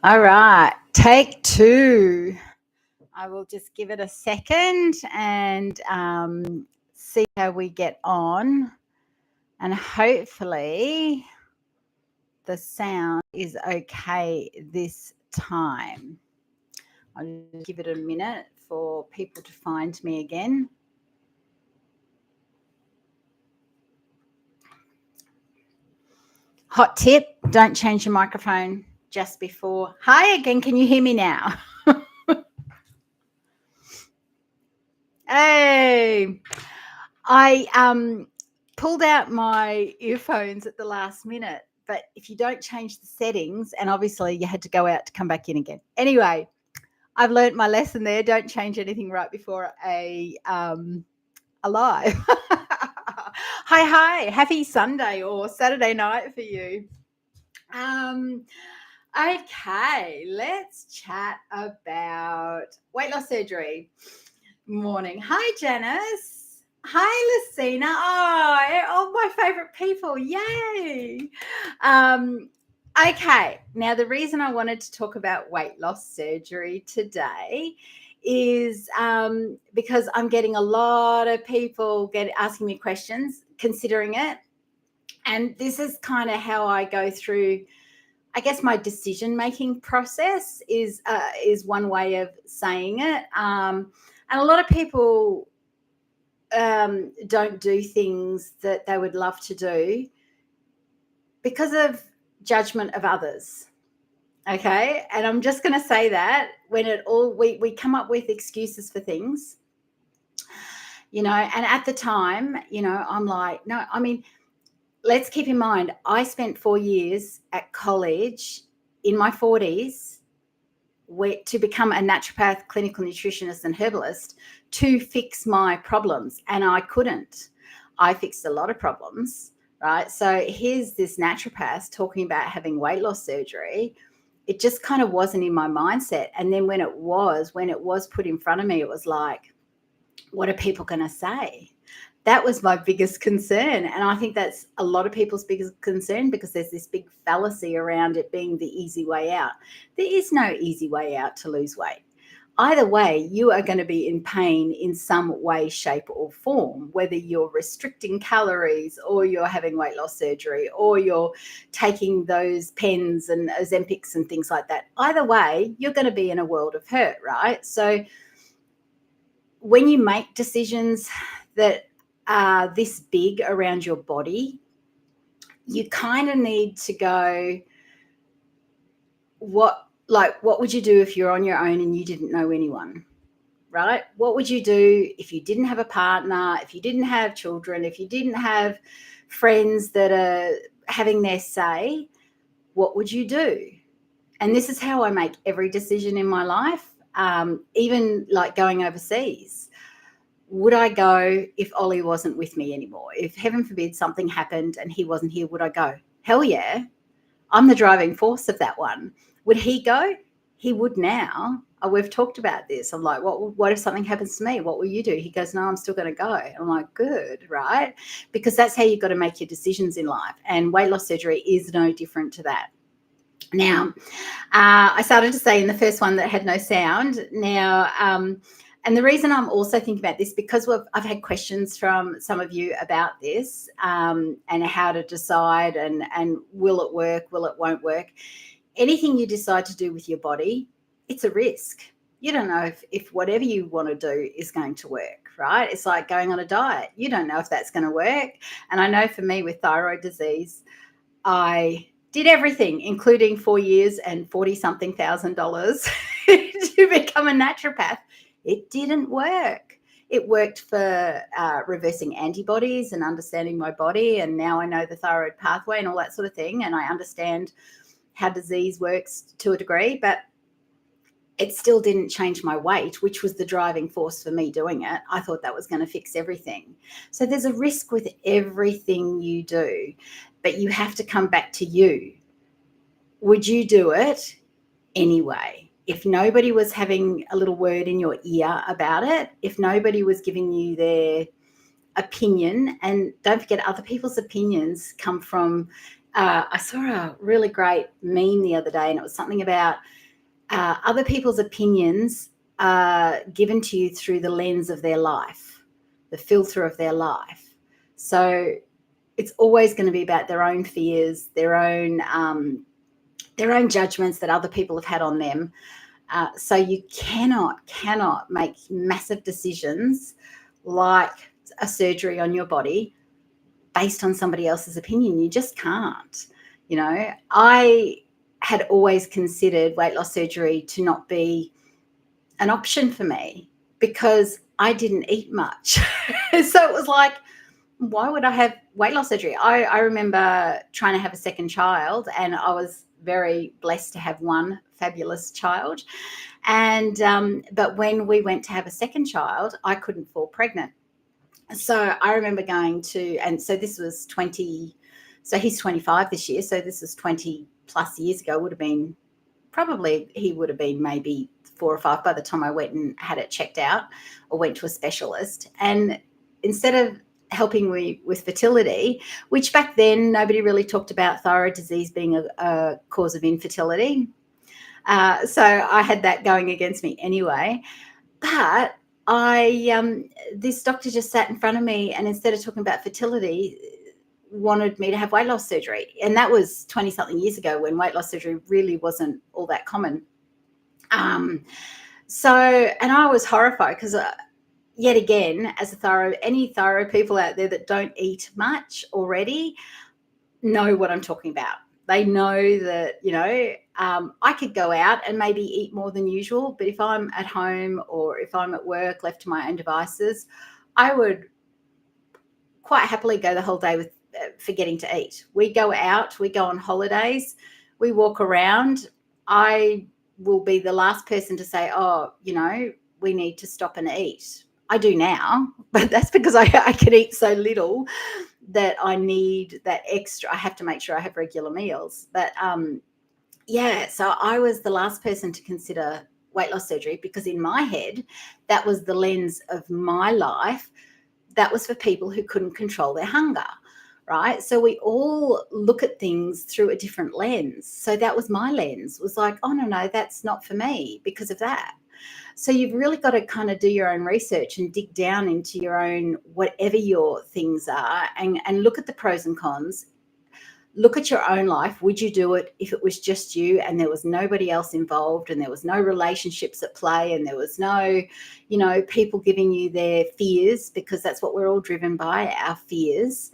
All right, take two. I will just give it a second and see how we get on. And hopefully the sound is okay this time. I'll just give it a minute for people to find me again. Hot tip, don't change your microphone just before. Hi again, can you hear me now? Hey, I pulled out my earphones at the last minute, but if you don't change the settings, and obviously you had to go out to come back in again. Anyway, I've learnt my lesson there. Don't change anything right before a live. Hi, happy Sunday or Saturday night for you. Okay, let's chat about weight loss surgery. Morning. Hi, Janice. Hi, Lucina. Oh, all my favorite people. Yay. Okay. Now, the reason I wanted to talk about weight loss surgery today is because I'm getting a lot of people asking me questions, considering it. And this is kind of how I go through, I guess, my decision-making process is one way of saying it. And a lot of people don't do things that they would love to do because of judgment of others. Okay. And I'm just going to say that when we come up with excuses for things, and at the time, I'm like, no, I mean, let's keep in mind, I spent 4 years at college in my 40s to become a naturopath, clinical nutritionist, and herbalist to fix my problems. And I couldn't. I fixed a lot of problems, right? So here's this naturopath talking about having weight loss surgery. It just kind of wasn't in my mindset. And then when it was put in front of me, it was like, what are people going to say? That was my biggest concern. And I think that's a lot of people's biggest concern because there's this big fallacy around it being the easy way out. There is no easy way out to lose weight. Either way, you are going to be in pain in some way, shape, or form, whether you're restricting calories or you're having weight loss surgery or you're taking those pens and Ozempics and things like that. Either way, you're going to be in a world of hurt, right? So when you make decisions that are this big around your body, you kind of need to go, what would you do if you're on your own and you didn't know anyone, right? What would you do if you didn't have a partner, if you didn't have children, if you didn't have friends that are having their say? What would you do? And this is how I make every decision in my life, even like going overseas. Would I go if Ollie wasn't with me anymore? If heaven forbid something happened and he wasn't here, would I go? Hell yeah. I'm the driving force of that one. Would he go? He would now. We've talked about this. I'm like, what if something happens to me? What will you do? He goes, no, I'm still going to go. I'm like, good, right? Because that's how you've got to make your decisions in life. And weight loss surgery is no different to that. Now, I started to say in the first one that had no sound. Now, and the reason I'm also thinking about this, because I've had questions from some of you about this and how to decide and will it work, will it won't work. Anything you decide to do with your body, it's a risk. You don't know if whatever you want to do is going to work, right? It's like going on a diet. You don't know if that's going to work. And I know for me with thyroid disease, I did everything, including 4 years and $40-something thousand to become a naturopath. It didn't work. It worked for reversing antibodies and understanding my body. And now I know the thyroid pathway and all that sort of thing. And I understand how disease works to a degree, but it still didn't change my weight, which was the driving force for me doing it. I thought that was going to fix everything. So there's a risk with everything you do, but you have to come back to you. Would you do it anyway? If nobody was having a little word in your ear about it, if nobody was giving you their opinion, and don't forget other people's opinions come from I saw a really great meme the other day, and it was something about other people's opinions given to you through the lens of their life, the filter of their life. So it's always going to be about their own fears, their own judgments that other people have had on them. So you cannot make massive decisions like a surgery on your body based on somebody else's opinion. You just can't. I had always considered weight loss surgery to not be an option for me because I didn't eat much. So it was like, why would I have weight loss surgery? I remember trying to have a second child, and I was very blessed to have one fabulous child. And but when we went to have a second child, I couldn't fall pregnant. So I remember going to, and so this was 20, so he's 25 this year. So this is 20 plus years ago. He would have been maybe 4 or 5 by the time I went and had it checked out or went to a specialist. And instead of helping me with fertility, which back then nobody really talked about thyroid disease being a cause of infertility. So I had that going against me anyway. But this doctor just sat in front of me, and instead of talking about fertility, wanted me to have weight loss surgery. And that was 20 something years ago when weight loss surgery really wasn't all that common. And I was horrified because yet again, as any thyroid people out there that don't eat much already know what I'm talking about. They know that, I could go out and maybe eat more than usual, but if I'm at home or if I'm at work left to my own devices, I would quite happily go the whole day with forgetting to eat. We go out, we go on holidays, we walk around. I will be the last person to say, we need to stop and eat. I do now, but that's because I can eat so little that I need that extra. I have to make sure I have regular meals. But so I was the last person to consider weight loss surgery because in my head, that was the lens of my life. That was for people who couldn't control their hunger, right? So we all look at things through a different lens. So that was my lens, was like, oh, no, that's not for me because of that. So you've really got to kind of do your own research and dig down into your own, whatever your things are, and look at the pros and cons. Look at your own life. Would you do it if it was just you and there was nobody else involved and there was no relationships at play and there was no, people giving you their fears, because that's what we're all driven by, our fears.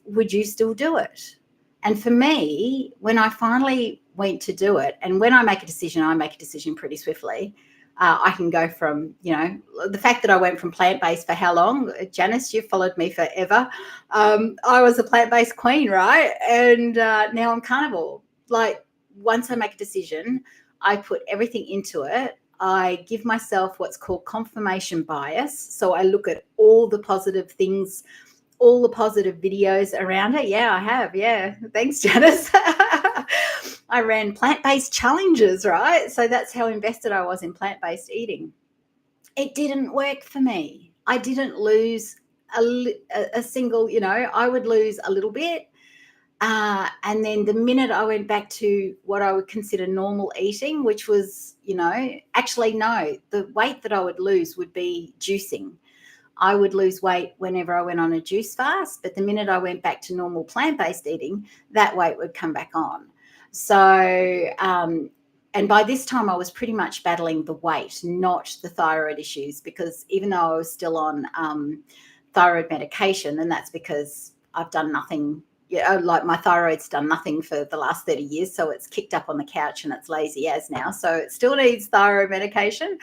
Would you still do it? And for me, when I finally went to do it, and when I make a decision pretty swiftly. I can go from, the fact that I went from plant-based for how long? Janice, you've followed me forever. I was a plant-based queen, right? And now I'm carnivore. Like, once I make a decision, I put everything into it. I give myself what's called confirmation bias. So I look at all the positive things, all the positive videos around it. Yeah, I have. Yeah. Thanks, Janice. I ran plant-based challenges, right? So that's how invested I was in plant-based eating. It didn't work for me. I didn't lose a single, I would lose a little bit. And then the minute I went back to what I would consider normal eating, which was, actually, no, the weight that I would lose would be juicing. I would lose weight whenever I went on a juice fast, but the minute I went back to normal plant-based eating, that weight would come back on. So, and by this time I was pretty much battling the weight, not the thyroid issues, because even though I was still on thyroid medication, and that's because I've done nothing, like my thyroid's done nothing for the last 30 years. So it's kicked up on the couch and it's lazy as now. So it still needs thyroid medication.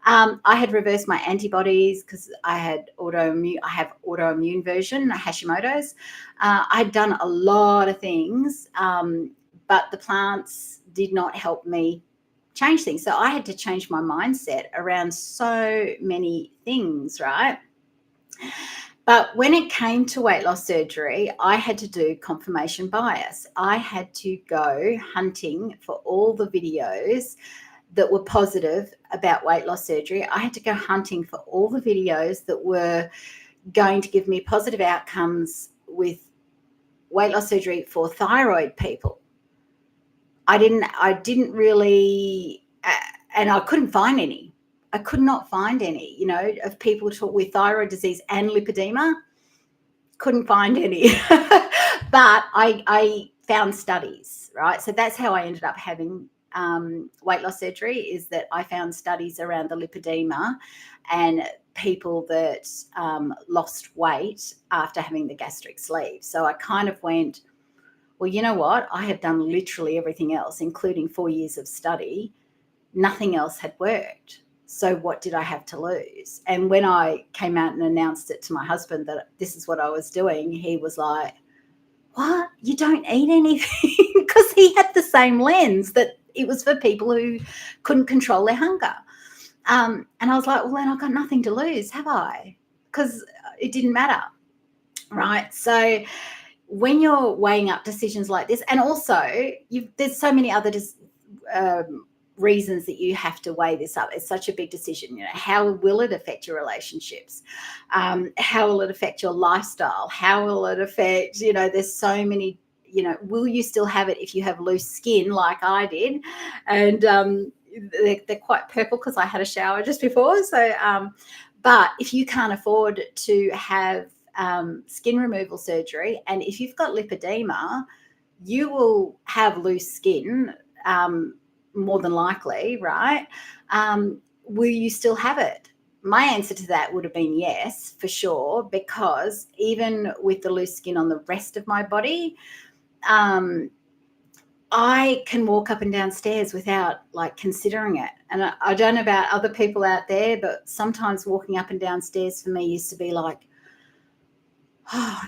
I had reversed my antibodies because I have autoimmune version, Hashimoto's. I had done a lot of things, but the plants did not help me change things. So I had to change my mindset around so many things, right? But when it came to weight loss surgery, I had to do confirmation bias. I had to go hunting for all the videos that were positive about weight loss surgery. I had to go hunting for all the videos that were going to give me positive outcomes with weight loss surgery for thyroid people. I didn't really, and I couldn't find any. I could not find any, of people with thyroid disease and lipedema. Couldn't find any. But I found studies, right? So that's how I ended up having weight loss surgery, is that I found studies around the lipedema and people that lost weight after having the gastric sleeve. So I kind of went, well, you know what? I have done literally everything else, including 4 years of study. Nothing else had worked. So what did I have to lose? And when I came out and announced it to my husband that this is what I was doing, he was like, what? You don't eat anything? Because he had the same lens, that it was for people who couldn't control their hunger. And I was like, well, then I've got nothing to lose, have I? Because it didn't matter, right? So when you're weighing up decisions like this, and also there's so many other reasons that you have to weigh this up. It's such a big decision. How will it affect your relationships? How will it affect your lifestyle? How will it affect, there's so many, will you still have it if you have loose skin like I did? And they're quite purple because I had a shower just before. So, but if you can't afford to have skin removal surgery, and if you've got lipedema, you will have loose skin more than likely, right? Will you still have it? My answer to that would have been yes, for sure, because even with the loose skin on the rest of my body, I can walk up and down stairs without considering it. And I don't know about other people out there, but sometimes walking up and down stairs for me used to be like,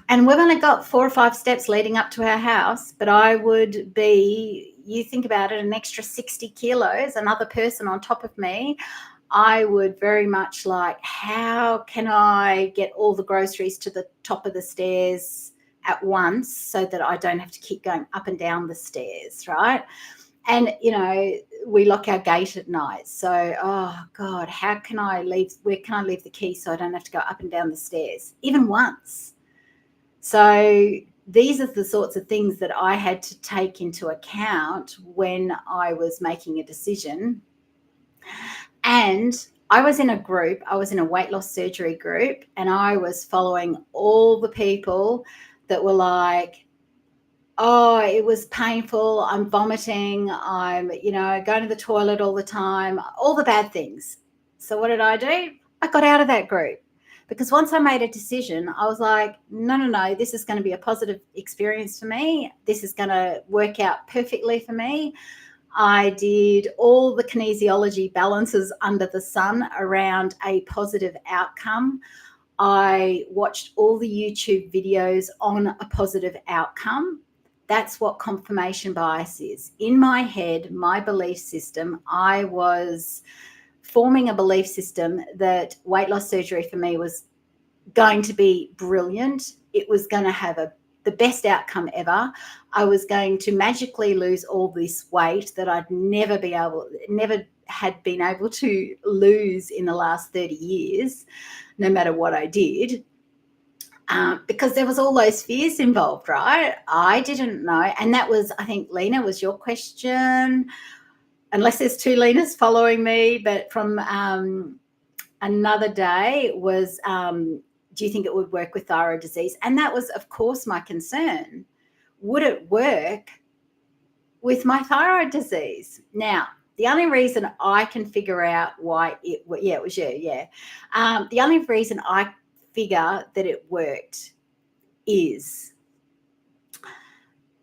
and we've only got 4 or 5 steps leading up to our house, but I would be, you think about it, an extra 60 kilos, another person on top of me. I would very much like, how can I get all the groceries to the top of the stairs at once so that I don't have to keep going up and down the stairs, right? And, we lock our gate at night. So, oh, God, where can I leave the key so I don't have to go up and down the stairs, even once? So these are the sorts of things that I had to take into account when I was making a decision. And I was in a weight loss surgery group, and I was following all the people that were like, oh, it was painful, I'm vomiting, I'm, going to the toilet all the time, all the bad things. So what did I do? I got out of that group. Because once I made a decision, I was like, no, this is going to be a positive experience for me. This is going to work out perfectly for me. I did all the kinesiology balances under the sun around a positive outcome. I watched all the YouTube videos on a positive outcome. That's what confirmation bias is. In my head, my belief system, I was forming a belief system that weight loss surgery for me was going to be brilliant. It was going to have the best outcome ever. I was going to magically lose all this weight that I'd never had been able to lose in the last 30 years, no matter what I did. Because there was all those fears involved, right? I didn't know. And that was, I think, Lena, was your question. Unless there's 2 Lenas following me, but from another day was, do you think it would work with thyroid disease? And that was, of course, my concern. Would it work with my thyroid disease? Now, the only reason I can figure out why it was you, yeah. The only reason I figure that it worked is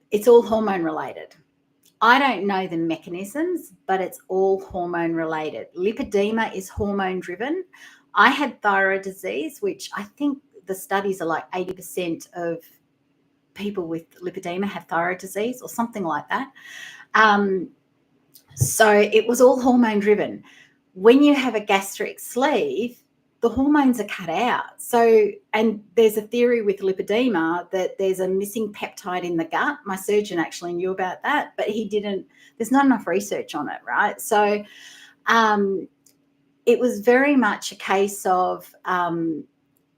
it's all hormone related. I don't know the mechanisms, but it's all hormone related. Lipedema is hormone driven. I had thyroid disease, which I think the studies are like 80% of people with lipedema have thyroid disease or something like that. So it was all hormone driven. When you have a gastric sleeve, the hormones are cut out. So, and there's a theory with lipedema that there's a missing peptide in the gut. My surgeon actually knew about that, but there's not enough research on it, right? So it was very much a case of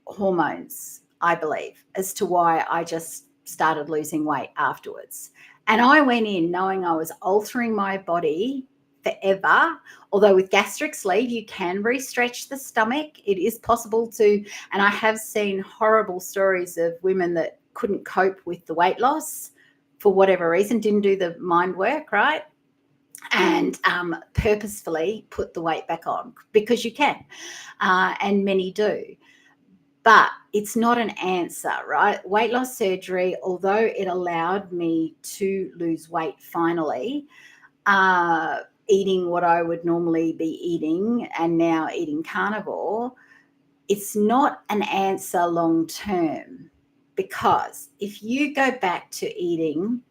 hormones, I believe, as to why I just started losing weight afterwards. And I went in knowing I was altering my body forever. Although with gastric sleeve, you can re-stretch the stomach. It is possible to, and I have seen horrible stories of women that couldn't cope with the weight loss for whatever reason, didn't do the mind work, right? And purposefully put the weight back on, because you can, and many do. But it's not an answer, right? Weight loss surgery, although it allowed me to lose weight finally, eating what I would normally be eating and now eating carnivore, it's not an answer long term. Because if you go back to eating,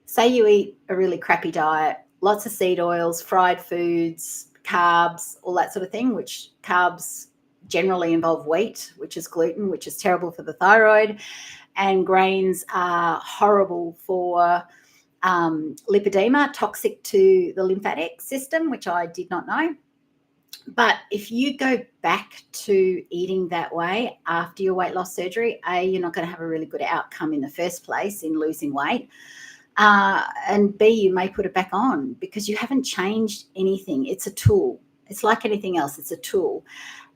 say you eat a really crappy diet, lots of seed oils, fried foods, carbs, all that sort of thing, which carbs generally involve wheat, which is gluten, which is terrible for the thyroid, and grains are horrible for lipedema, toxic to the lymphatic system, which I did not know. But if you go back to eating that way after your weight loss surgery, A, you're not going to have a really good outcome in the first place in losing weight. And B, you may put it back on because you haven't changed anything. It's a tool. It's like anything else. It's a tool.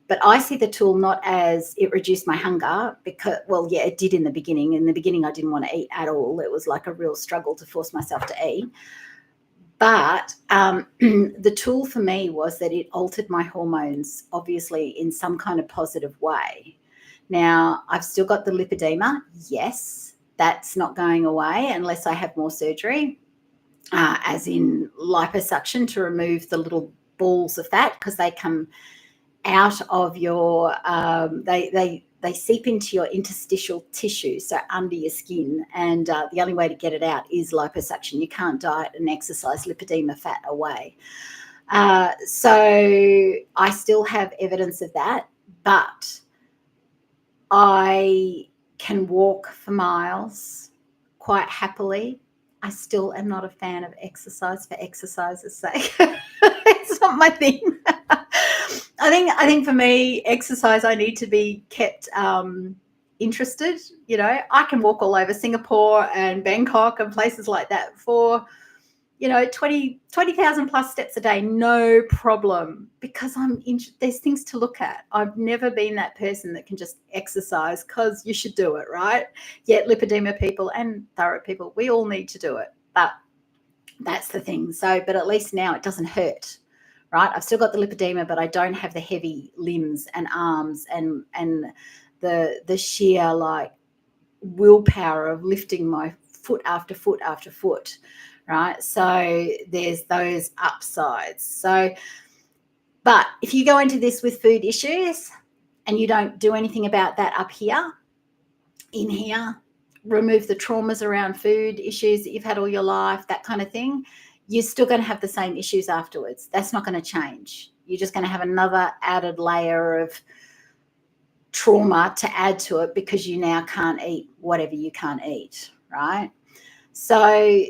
But I see the tool not as it reduced my hunger because, well, yeah, it did in the beginning. In the beginning, I didn't want to eat at all. It was like a real struggle to force myself to eat. But the tool for me was that it altered my hormones, obviously, in some kind of positive way. Now, I've still got the lipedema. Yes, that's not going away unless I have more surgery, as in liposuction to remove the little balls of fat, because they come out of your they seep into your interstitial tissue, so under your skin, and the only way to get it out is liposuction. You can't diet and exercise lipedema fat away. So I still have evidence of that, but I can walk for miles quite happily. I still am not a fan of exercise for exercise's sake. It's not my thing. I think for me, exercise, I need to be kept interested. You know, I can walk all over Singapore and Bangkok and places like that for, 20,000 plus steps a day, no problem, because there's things to look at. I've never been that person that can just exercise because you should do it, right? Yet lipedema people and thyroid people, we all need to do it. But that's the thing. So, but at least now it doesn't hurt, right? I've still got the lipedema, but I don't have the heavy limbs and arms and the sheer like willpower of lifting my foot after foot after foot, right? So there's those upsides. So, but if you go into this with food issues and you don't do anything about that up here, in here, remove the traumas around food issues that you've had all your life, that kind of thing, you're still going to have the same issues afterwards. That's not going to change. You're just going to have another added layer of trauma to add to it because you now can't eat whatever you can't eat, right? So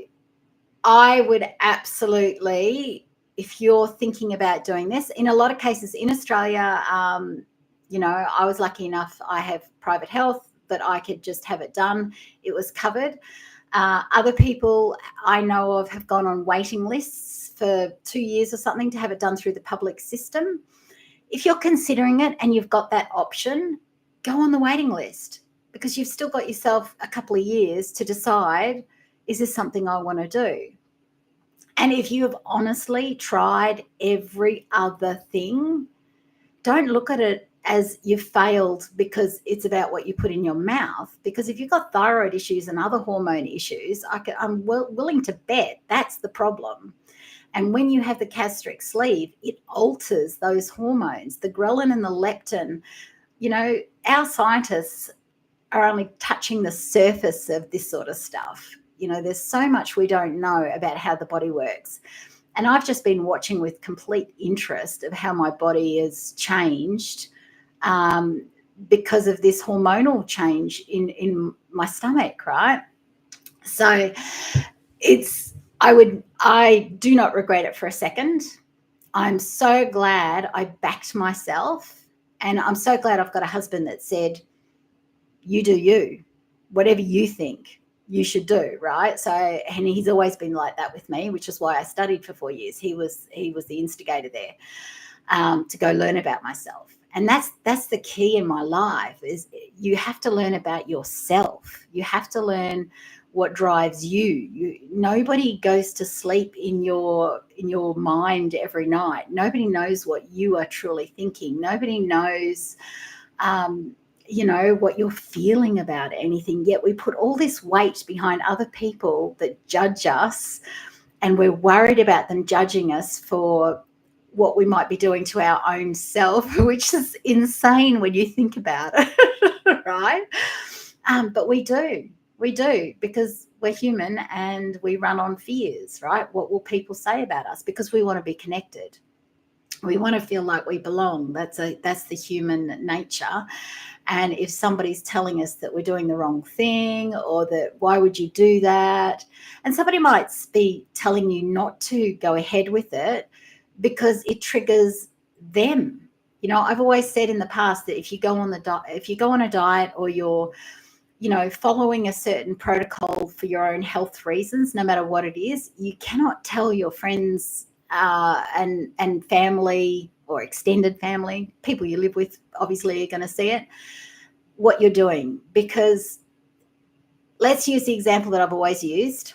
I would absolutely, if you're thinking about doing this, in a lot of cases in Australia, I was lucky enough, I have private health that I could just have it done. It was covered. Other people I know of have gone on waiting lists for 2 years or something to have it done through the public system. If you're considering it and you've got that option, go on the waiting list because you've still got yourself a couple of years to decide, is this something I want to do? And if you have honestly tried every other thing, don't look at it as you've failed because it's about what you put in your mouth. Because if you've got thyroid issues and other hormone issues, I'm willing to bet that's the problem. And when you have the gastric sleeve, it alters those hormones, the ghrelin and the leptin. Our scientists are only touching the surface of this sort of stuff. There's so much we don't know about how the body works. And I've just been watching with complete interest of how my body has changed because of this hormonal change in my stomach, right? So I do not regret it for a second. I'm so glad I backed myself, and I'm so glad I've got a husband that said, you do you. whatever you think you should do, right? So, and he's always been like that with me, which is why I studied for 4 years. He was the instigator there, to go learn about myself. And that's the key in my life, is you have to learn about yourself. You have to learn what drives you. Nobody goes to sleep in your mind every night. Nobody knows what you are truly thinking. Nobody knows what you're feeling about anything. Yet we put all this weight behind other people that judge us, and we're worried about them judging us for what we might be doing to our own self, which is insane when you think about it, right? But we do, because we're human and we run on fears, right? What will people say about us? Because we want to be connected. We want to feel like we belong. That's the human nature. And if somebody's telling us that we're doing the wrong thing, or that why would you do that? And somebody might be telling you not to go ahead with it because it triggers them. I've always said in the past that if you go on a diet, or you're following a certain protocol for your own health reasons, no matter what it is, you cannot tell your friends and family, or extended family, people you live with, obviously are going to see it, what you're doing. Because let's use the example that I've always used.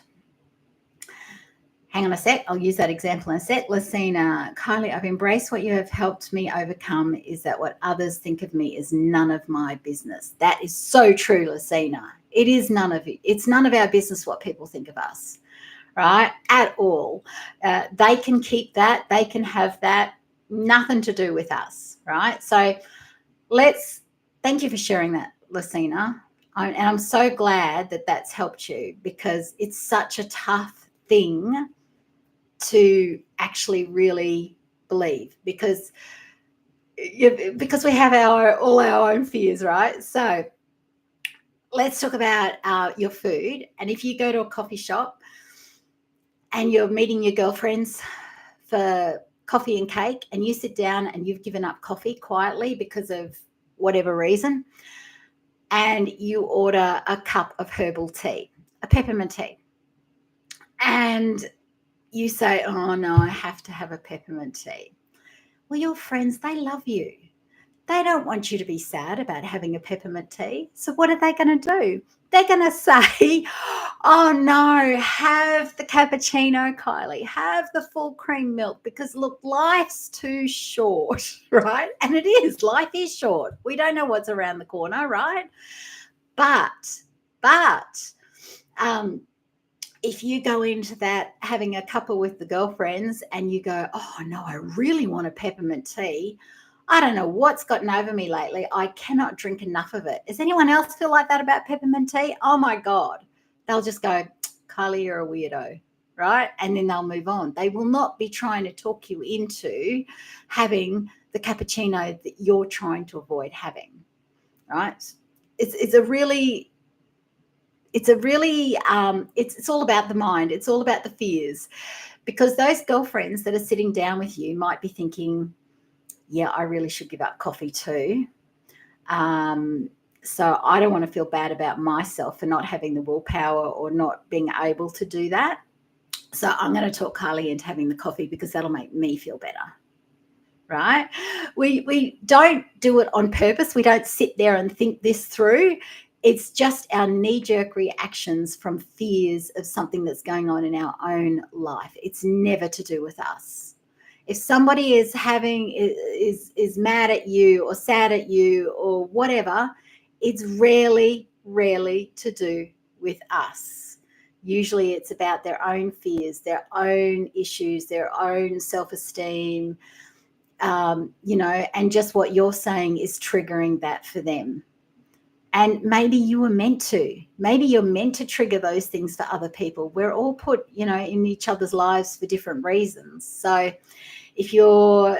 Hang on a sec. I'll use that example in a sec. Lucina, Kylie, I've embraced what you have helped me overcome is that what others think of me is none of my business. That is so true, Lucina. It is none of it. It's none of our business what people think of us, right? At all. They can keep that. They can have that. Nothing to do with us, right? So thank you for sharing that, Lucina. And I'm so glad that that's helped you, because it's such a tough thing to actually really believe, because we have all our own fears, right? So let's talk about your food. And if you go to a coffee shop and you're meeting your girlfriends for coffee and cake, and you sit down and you've given up coffee quietly because of whatever reason, and you order a cup of herbal tea, a peppermint tea, and you say, oh no, I have to have a peppermint tea. Well, your friends, they love you. They don't want you to be sad about having a peppermint tea. So what are they going to do? They're going to say, oh no, have the cappuccino, Kylie, have the full cream milk, because look, life's too short, right? And it is, life is short. We don't know what's around the corner, right? But if you go into that having a cuppa with the girlfriends and you go, oh no, I really want a peppermint tea. I don't know what's gotten over me lately. I cannot drink enough of it. Does anyone else feel like that about peppermint tea? Oh my God. They'll just go, Kylie, you're a weirdo, right? And then they'll move on. They will not be trying to talk you into having the cappuccino that you're trying to avoid having, right? It's all about the mind. It's all about the fears, because those girlfriends that are sitting down with you might be thinking, yeah, I really should give up coffee too. So I don't want to feel bad about myself for not having the willpower or not being able to do that. So I'm going to talk Kylie into having the coffee because that'll make me feel better. Right? We don't do it on purpose. We don't sit there and think this through. It's just our knee-jerk reactions from fears of something that's going on in our own life. It's never to do with us. If somebody is mad at you or sad at you or whatever, it's rarely to do with us. Usually it's about their own fears, their own issues, their own self-esteem, and just what you're saying is triggering that for them. And maybe you were meant to. Maybe you're meant to trigger those things for other people. We're all put, in each other's lives for different reasons. So if you're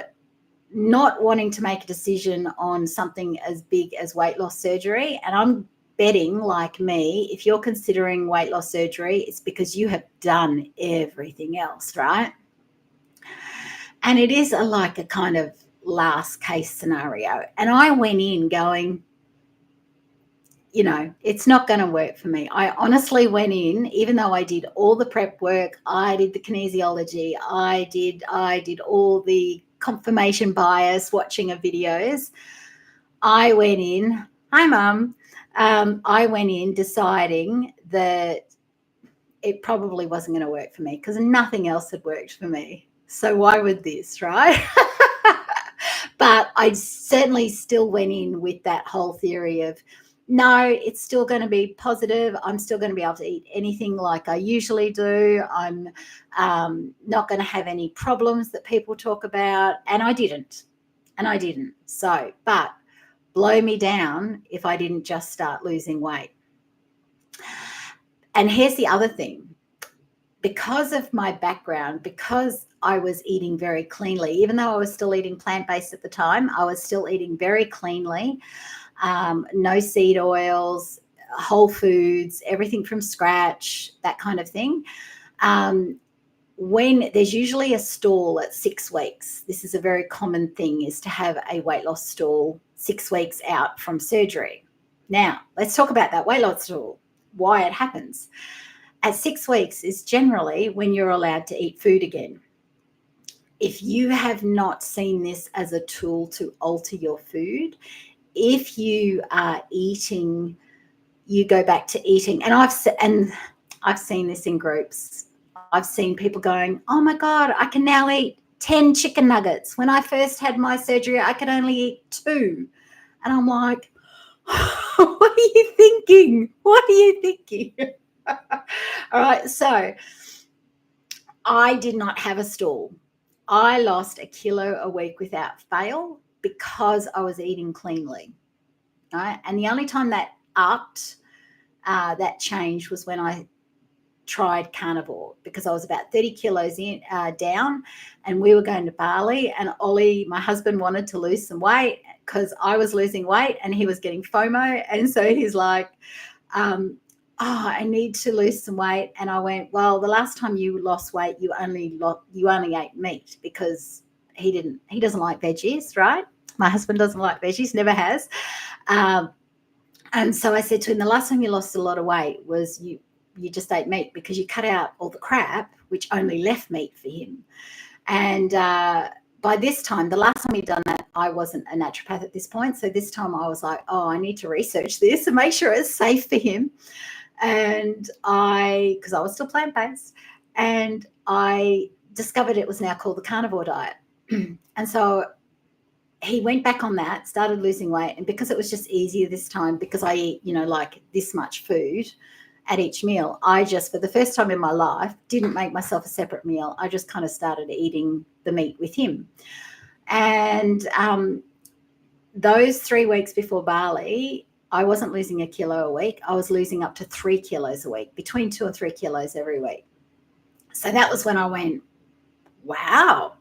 not wanting to make a decision on something as big as weight loss surgery, and I'm betting, like me, if you're considering weight loss surgery, it's because you have done everything else, right? And it is like a kind of last case scenario. And I went in going, it's not going to work for me. I honestly went in, even though I did all the prep work, I did the kinesiology, I did all the confirmation bias watching of videos. I went in, hi mum, I went in deciding that it probably wasn't going to work for me because nothing else had worked for me. So why would this, right? But I certainly still went in with that whole theory of, no, it's still going to be positive. I'm still going to be able to eat anything like I usually do. I'm not going to have any problems that people talk about. And I didn't. So, but blow me down if I didn't just start losing weight. And here's the other thing. Because of my background, because I was eating very cleanly, even though I was still eating plant-based at the time, I was still eating very cleanly, no seed oils, whole foods, everything from scratch, that kind of thing. When there's usually a stall at 6 weeks, this is a very common thing, is to have a weight loss stall 6 weeks out from surgery. Now, let's talk about that weight loss stall, why it happens. At 6 weeks is generally when you're allowed to eat food again. If you have not seen this as a tool to alter your food, if you are eating, you go back to eating. And I've seen this in groups. I've seen people going, oh my God, I can now eat 10 chicken nuggets. When I first had my surgery, I could only eat 2. And I'm like, what are you thinking? What are you thinking? All right, so I did not have a stall. I lost 1 kilo a week without fail because I was eating cleanly. Right? And the only time that that change was when I tried carnivore, because I was about 30 kilos down, and we were going to Bali, and Ollie, my husband, wanted to lose some weight because I was losing weight and he was getting FOMO. And so he's like, I need to lose some weight. And I went, well, the last time you lost weight, you only ate meat, because he doesn't like veggies, right? My husband doesn't like veggies, never has. And so I said to him, the last time you lost a lot of weight was you just ate meat, because you cut out all the crap, which only left meat for him. And by this time, the last time he'd done that, I wasn't a naturopath at this point. So this time I was like, I need to research this and make sure it's safe for him. And because I was still plant-based, and I discovered it was now called the carnivore diet. And so he went back on that, started losing weight. And because it was just easier this time, because I eat, like this much food at each meal, I just, for the first time in my life, didn't make myself a separate meal. I just kind of started eating the meat with him. And those 3 weeks before Bali, I wasn't losing 1 kilo a week. I was losing up to 3 kilos a week, between 2 and 3 kilos every week. So that was when I went, wow.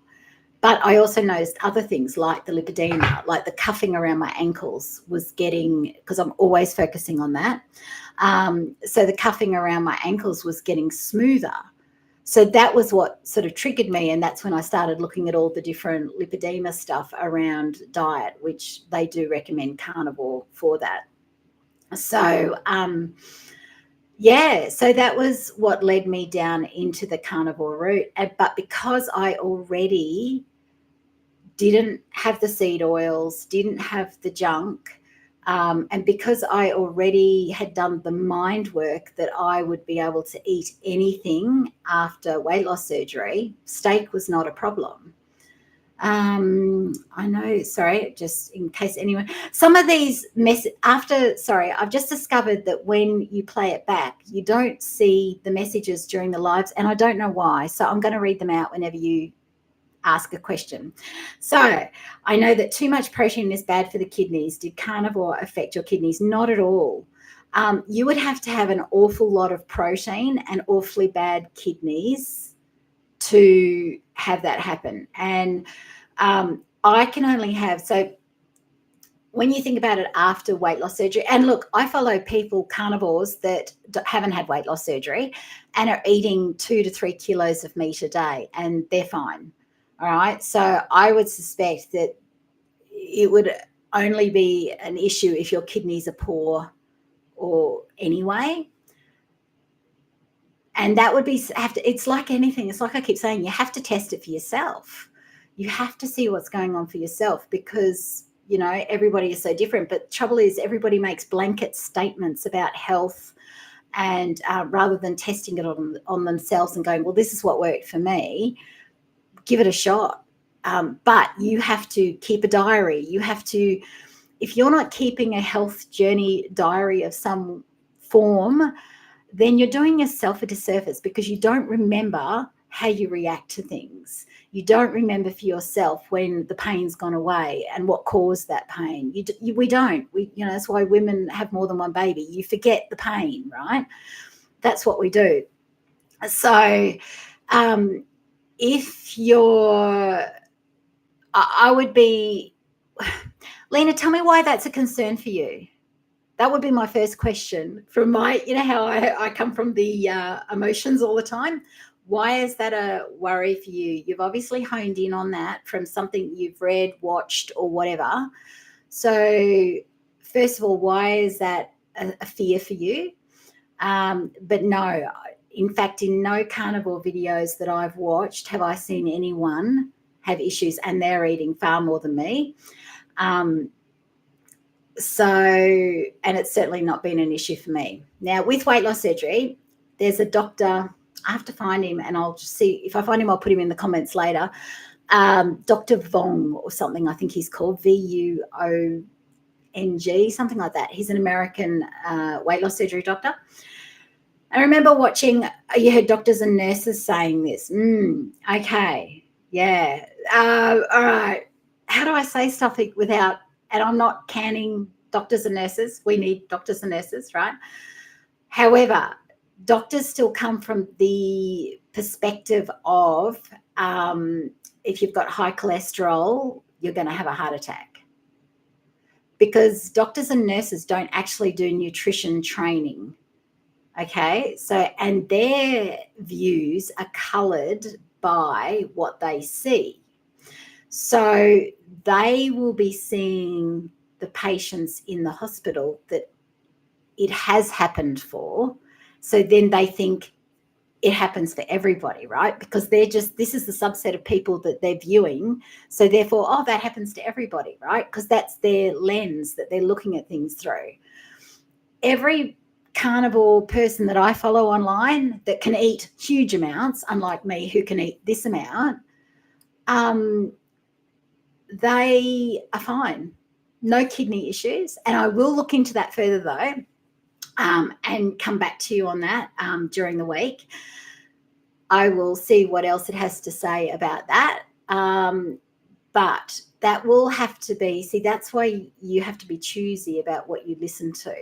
But I also noticed other things like the lipedema, like the cuffing around my ankles was getting, because I'm always focusing on that. So the cuffing around my ankles was getting smoother. So that was what sort of triggered me. And that's when I started looking at all the different lipedema stuff around diet, which they do recommend carnivore for that. So, so that was what led me down into the carnivore route. But because I already didn't have the seed oils, didn't have the junk, and because I already had done the mind work that I would be able to eat anything after weight loss surgery, steak was not a problem. I know, sorry, just in case anyone, some of these I've just discovered that when you play it back, you don't see the messages during the lives, and I don't know why. So I'm going to read them out whenever you ask a question. So I know that too much protein is bad for the kidneys. Did carnivore affect your kidneys? Not at all. You would have to have an awful lot of protein and awfully bad kidneys to have that happen. And I can only have, so when you think about it after weight loss surgery, and look, I follow carnivores that haven't had weight loss surgery and are eating 2 to 3 kilos of meat a day, and they're fine. All right. So I would suspect that it would only be an issue if your kidneys are poor or anyway. And that would be, it's like anything. It's like I keep saying, you have to test it for yourself. You have to see what's going on for yourself, because, you know, everybody is so different. But trouble is, everybody makes blanket statements about health, and rather than testing it on themselves and going, well, this is what worked for me, give it a shot. But you have to keep a diary. You have to, if you're not keeping a health journey diary of some form, then you're doing yourself a disservice, because you don't remember how you react to things. You don't remember for yourself when the pain's gone away and what caused that pain. We don't. That's why women have more than one baby. You forget the pain, right? That's what we do. So if you're, I would be, Lena, tell me why that's a concern for you. That would be my first question. From my, how I come from the emotions all the time. Why is that a worry for you? You've obviously honed in on that from something you've read, watched, or whatever. So first of all, why is that a fear for you? But no, in fact, in no carnivore videos that I've watched have I seen anyone have issues, and they're eating far more than me. So, and it's certainly not been an issue for me. Now, with weight loss surgery, there's a doctor. I have to find him, and I'll just see if I find him. I'll put him in the comments later. Dr. Vong or something, I think he's called, Vuong, something like that. He's an American weight loss surgery doctor. I remember watching, you heard doctors and nurses saying this. Okay, yeah. All right. How do I say stuff without, and I'm not canning doctors and nurses. We need doctors and nurses, right? However, doctors still come from the perspective of if you've got high cholesterol, you're going to have a heart attack. Because doctors and nurses don't actually do nutrition training. Okay, so, and their views are coloured by what they see. So they will be seeing the patients in the hospital that it has happened for. So then they think it happens for everybody, right? Because this is the subset of people that they're viewing. So therefore, that happens to everybody, right? Because that's their lens that they're looking at things through. Every carnivore person that I follow online that can eat huge amounts, unlike me who can eat this amount, they are fine. No kidney issues. And I will look into that further though, and come back to you on that during the week. I will see what else it has to say about that. But that will have to be, that's why you have to be choosy about what you listen to.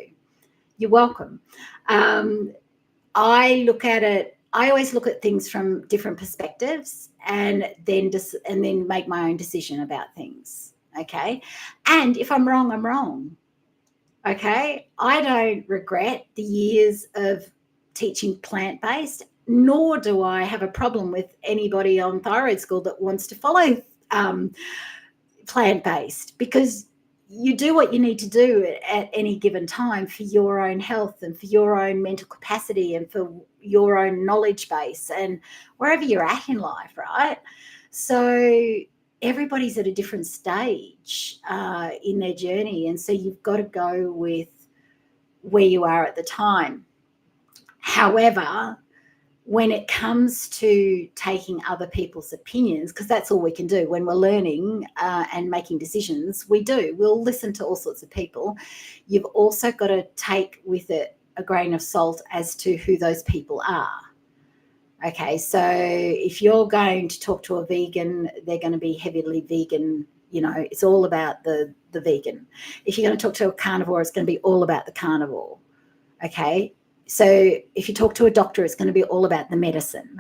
You're welcome. I look at it, I always look at things from different perspectives, and then make my own decision about things. Okay. And if I'm wrong, I'm wrong. Okay. I don't regret the years of teaching plant-based, nor do I have a problem with anybody on thyroid school that wants to follow plant-based, because you do what you need to do at any given time for your own health and for your own mental capacity and for your own knowledge base and wherever you're at in life, right? So everybody's at a different stage in their journey, and so you've got to go with where you are at the time. However, when it comes to taking other people's opinions, because that's all we can do when we're learning and making decisions, we'll listen to all sorts of people. You've also got to take with it a grain of salt as to who those people are. Okay, so if you're going to talk to a vegan, they're going to be heavily vegan. It's all about the vegan. If you're going to talk to a carnivore, it's going to be all about the carnivore. Okay. So if you talk to a doctor, it's going to be all about the medicine.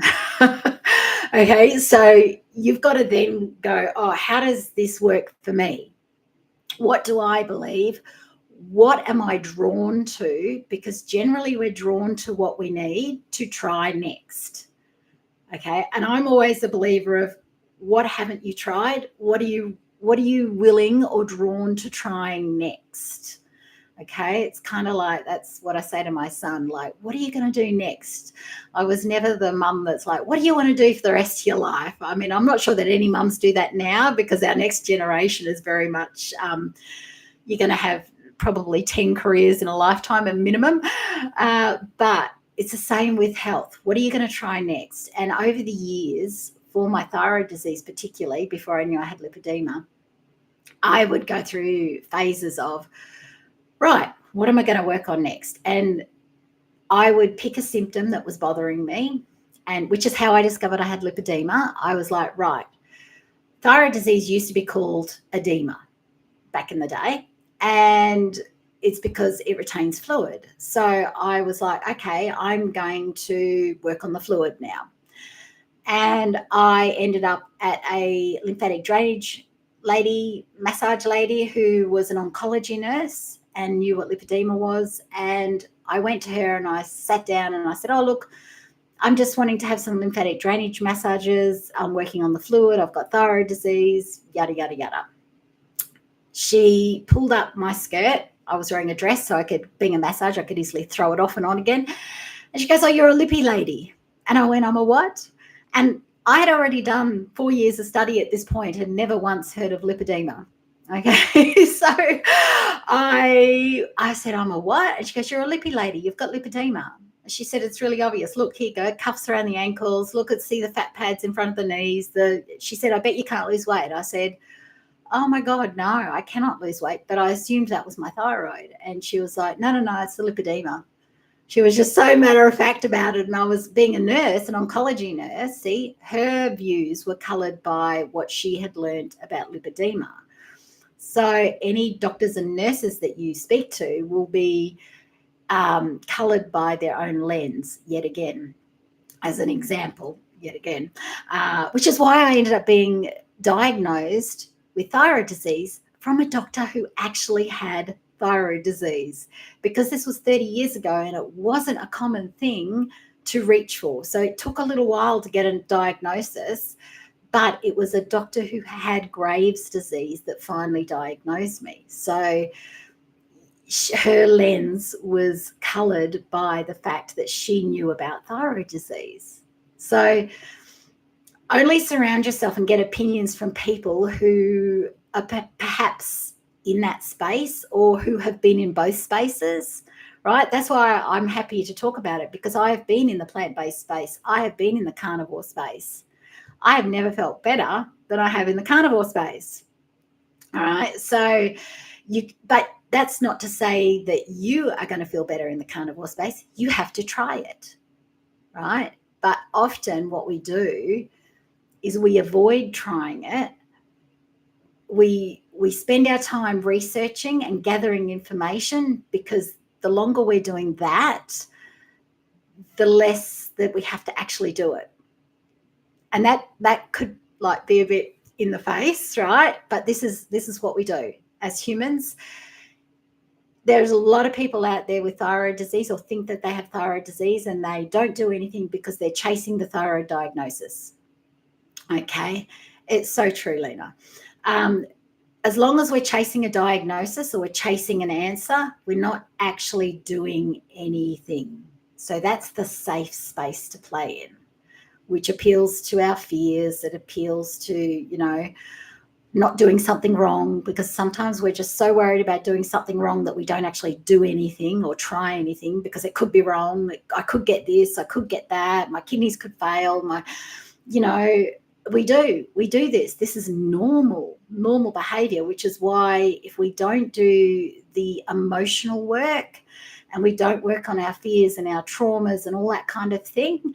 Okay, so you've got to then go, how does this work for me? What do I believe? What am I drawn to? Because generally we're drawn to what we need to try next. Okay, and I'm always a believer of, what haven't you tried? What are you willing or drawn to trying next? Okay, it's kind of like, that's what I say to my son, like, what are you going to do next? I was never the mum that's like, what do you want to do for the rest of your life? I mean, I'm not sure that any mums do that now, because our next generation is very much, you're going to have probably 10 careers in a lifetime at minimum. But it's the same with health. What are you going to try next? And over the years, for my thyroid disease particularly, before I knew I had lipedema, I would go through phases of, right, what am I going to work on next? And I would pick a symptom that was bothering me, and which is how I discovered I had lipedema. I was like, right, thyroid disease used to be called edema back in the day, and it's because it retains fluid. So I was like, okay, I'm going to work on the fluid now. And I ended up at a lymphatic drainage massage lady who was an oncology nurse and knew what lipedema was. And I went to her and I sat down and I said, oh, look, I'm just wanting to have some lymphatic drainage massages. I'm working on the fluid. I've got thyroid disease, yada, yada, yada. She pulled up my skirt. I was wearing a dress, so being a massage, I could easily throw it off and on again. And she goes, oh, you're a lippy lady. And I went, I'm a what? And I had already done 4 years of study at this point and never once heard of lipedema. Okay, so I said, I'm a what? And she goes, you're a lippy lady. You've got lipedema. She said, it's really obvious. Look, here you go, cuffs around the ankles. Look, see the fat pads in front of the knees. She said, I bet you can't lose weight. I said, oh my God, no, I cannot lose weight. But I assumed that was my thyroid. And she was like, no, it's the lipedema. She was just so matter of fact about it. And I was, being a nurse, an oncology nurse, see, her views were coloured by what she had learned about lipedema. So any doctors and nurses that you speak to will be coloured by their own lens, yet again, as an example, which is why I ended up being diagnosed with thyroid disease from a doctor who actually had thyroid disease, because this was 30 years ago and it wasn't a common thing to reach for. So it took a little while to get a diagnosis, but it was a doctor who had Graves' disease that finally diagnosed me. So her lens was coloured by the fact that she knew about thyroid disease. So only surround yourself and get opinions from people who are perhaps in that space or who have been in both spaces, right? That's why I'm happy to talk about it, because I have been in the plant-based space. I have been in the carnivore space. I have never felt better than I have in the carnivore space. All right. So but that's not to say that you are going to feel better in the carnivore space. You have to try it, right? But often what we do is we avoid trying it. We spend our time researching and gathering information, because the longer we're doing that, the less that we have to actually do it. And that could like be a bit in the face, right? But this is what we do as humans. There's a lot of people out there with thyroid disease, or think that they have thyroid disease, and they don't do anything because they're chasing the thyroid diagnosis. Okay, it's so true, Lena. As long as we're chasing a diagnosis or we're chasing an answer, we're not actually doing anything. So that's the safe space to play in, which appeals to our fears. It appeals to, not doing something wrong, because sometimes we're just so worried about doing something wrong that we don't actually do anything or try anything, because it could be wrong. I could get this, I could get that, my kidneys could fail, we do this. This is normal behavior, which is why if we don't do the emotional work and we don't work on our fears and our traumas and all that kind of thing,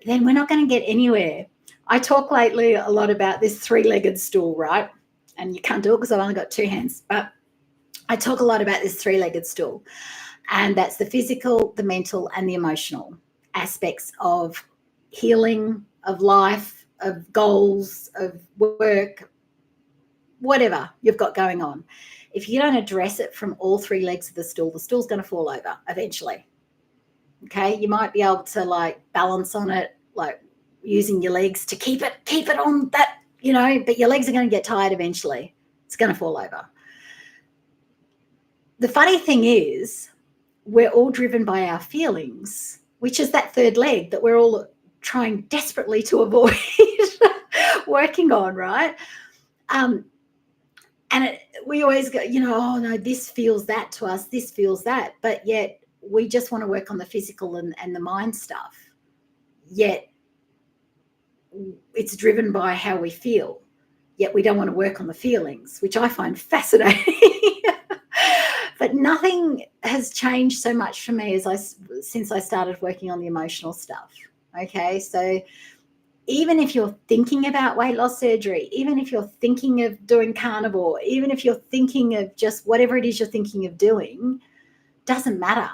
then we're not going to get anywhere. I talk lately a lot about this three-legged stool, right? And you can't do it because I've only got two hands, but I talk a lot about this three-legged stool. And that's the physical, the mental, and the emotional aspects of healing, of life, of goals, of work, whatever you've got going on. If you don't address it from all three legs of the stool's going to fall over eventually. Okay, you might be able to like balance on it, like using your legs to keep it on that, but your legs are going to get tired eventually. It's going to fall over. the funny thing is, we're all driven by our feelings, which is that third leg that we're all trying desperately to avoid working on, right? And we always go, oh no, this feels that to us, this feels that, but yet we just want to work on the physical and the mind stuff. Yet it's driven by how we feel. Yet we don't want to work on the feelings, which I find fascinating. But nothing has changed so much for me since I started working on the emotional stuff. Okay, so even if you're thinking about weight loss surgery, even if you're thinking of doing carnivore, even if you're thinking of just whatever it is you're thinking of doing, doesn't matter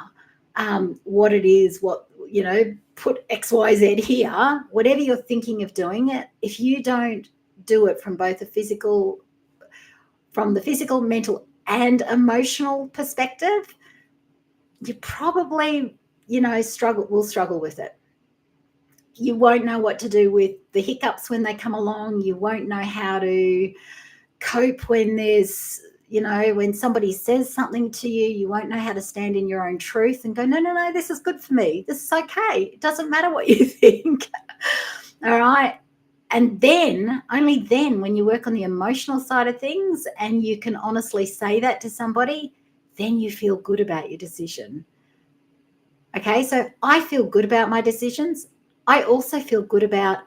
what it is, put XYZ here, whatever you're thinking of doing it, if you don't do it from both the physical, mental, and emotional perspective, you probably, will struggle with it. You won't know what to do with the hiccups when they come along. You won't know how to cope when there's, when somebody says something to you. You won't know how to stand in your own truth and go, no, this is good for me. This is okay. It doesn't matter what you think. All right. And then, only then, when you work on the emotional side of things and you can honestly say that to somebody, then you feel good about your decision. Okay, so I feel good about my decisions. I also feel good about,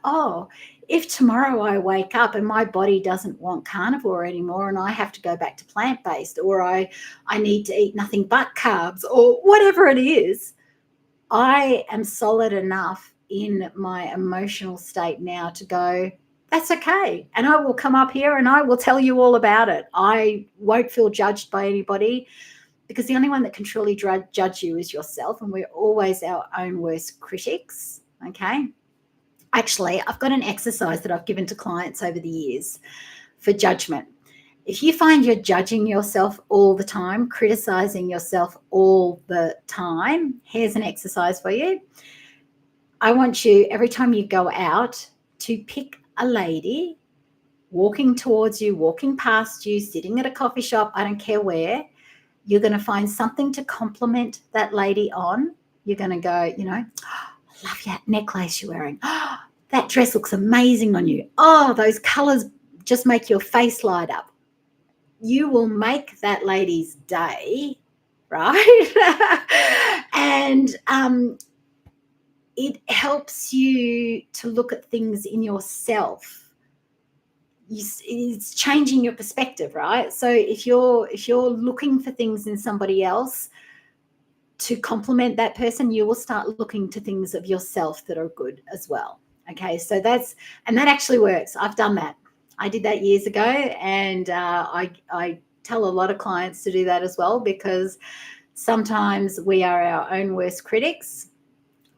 if tomorrow I wake up and my body doesn't want carnivore anymore and I have to go back to plant-based, or I need to eat nothing but carbs, or whatever it is, I am solid enough in my emotional state now to go, that's okay. And I will come up here and I will tell you all about it. I won't feel judged by anybody, because the only one that can truly judge you is yourself, and we're always our own worst critics, okay? Actually, I've got an exercise that I've given to clients over the years for judgment. If you find you're judging yourself all the time, criticizing yourself all the time, here's an exercise for you. I want you, every time you go out, to pick a lady walking towards you, walking past you, sitting at a coffee shop, I don't care where. You're going to find something to compliment that lady on. You're going to go, I love that necklace you're wearing. Oh, that dress looks amazing on you. Oh, those colors just make your face light up. You will make that lady's day, right? And it helps you to look at things in yourself. It's changing your perspective, right? So if you're looking for things in somebody else to compliment that person, you will start looking to things of yourself that are good as well. Okay, so that actually works. I've done that. I did that years ago, and I tell a lot of clients to do that as well, because sometimes we are our own worst critics,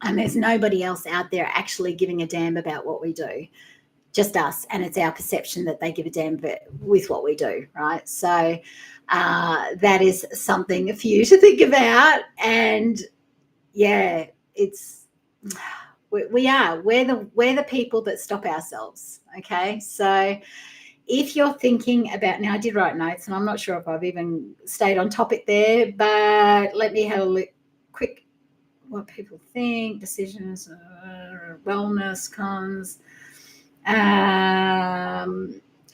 and there's nobody else out there actually giving a damn about what we do. Just us, and it's our perception that they give a damn with what we do, right? So that is something for you to think about. And yeah, we're the people that stop ourselves. Okay, so if you're thinking about, now I did write notes, and I'm not sure if I've even stayed on topic there, but let me have a look quick. What people think, decisions, wellness, cons.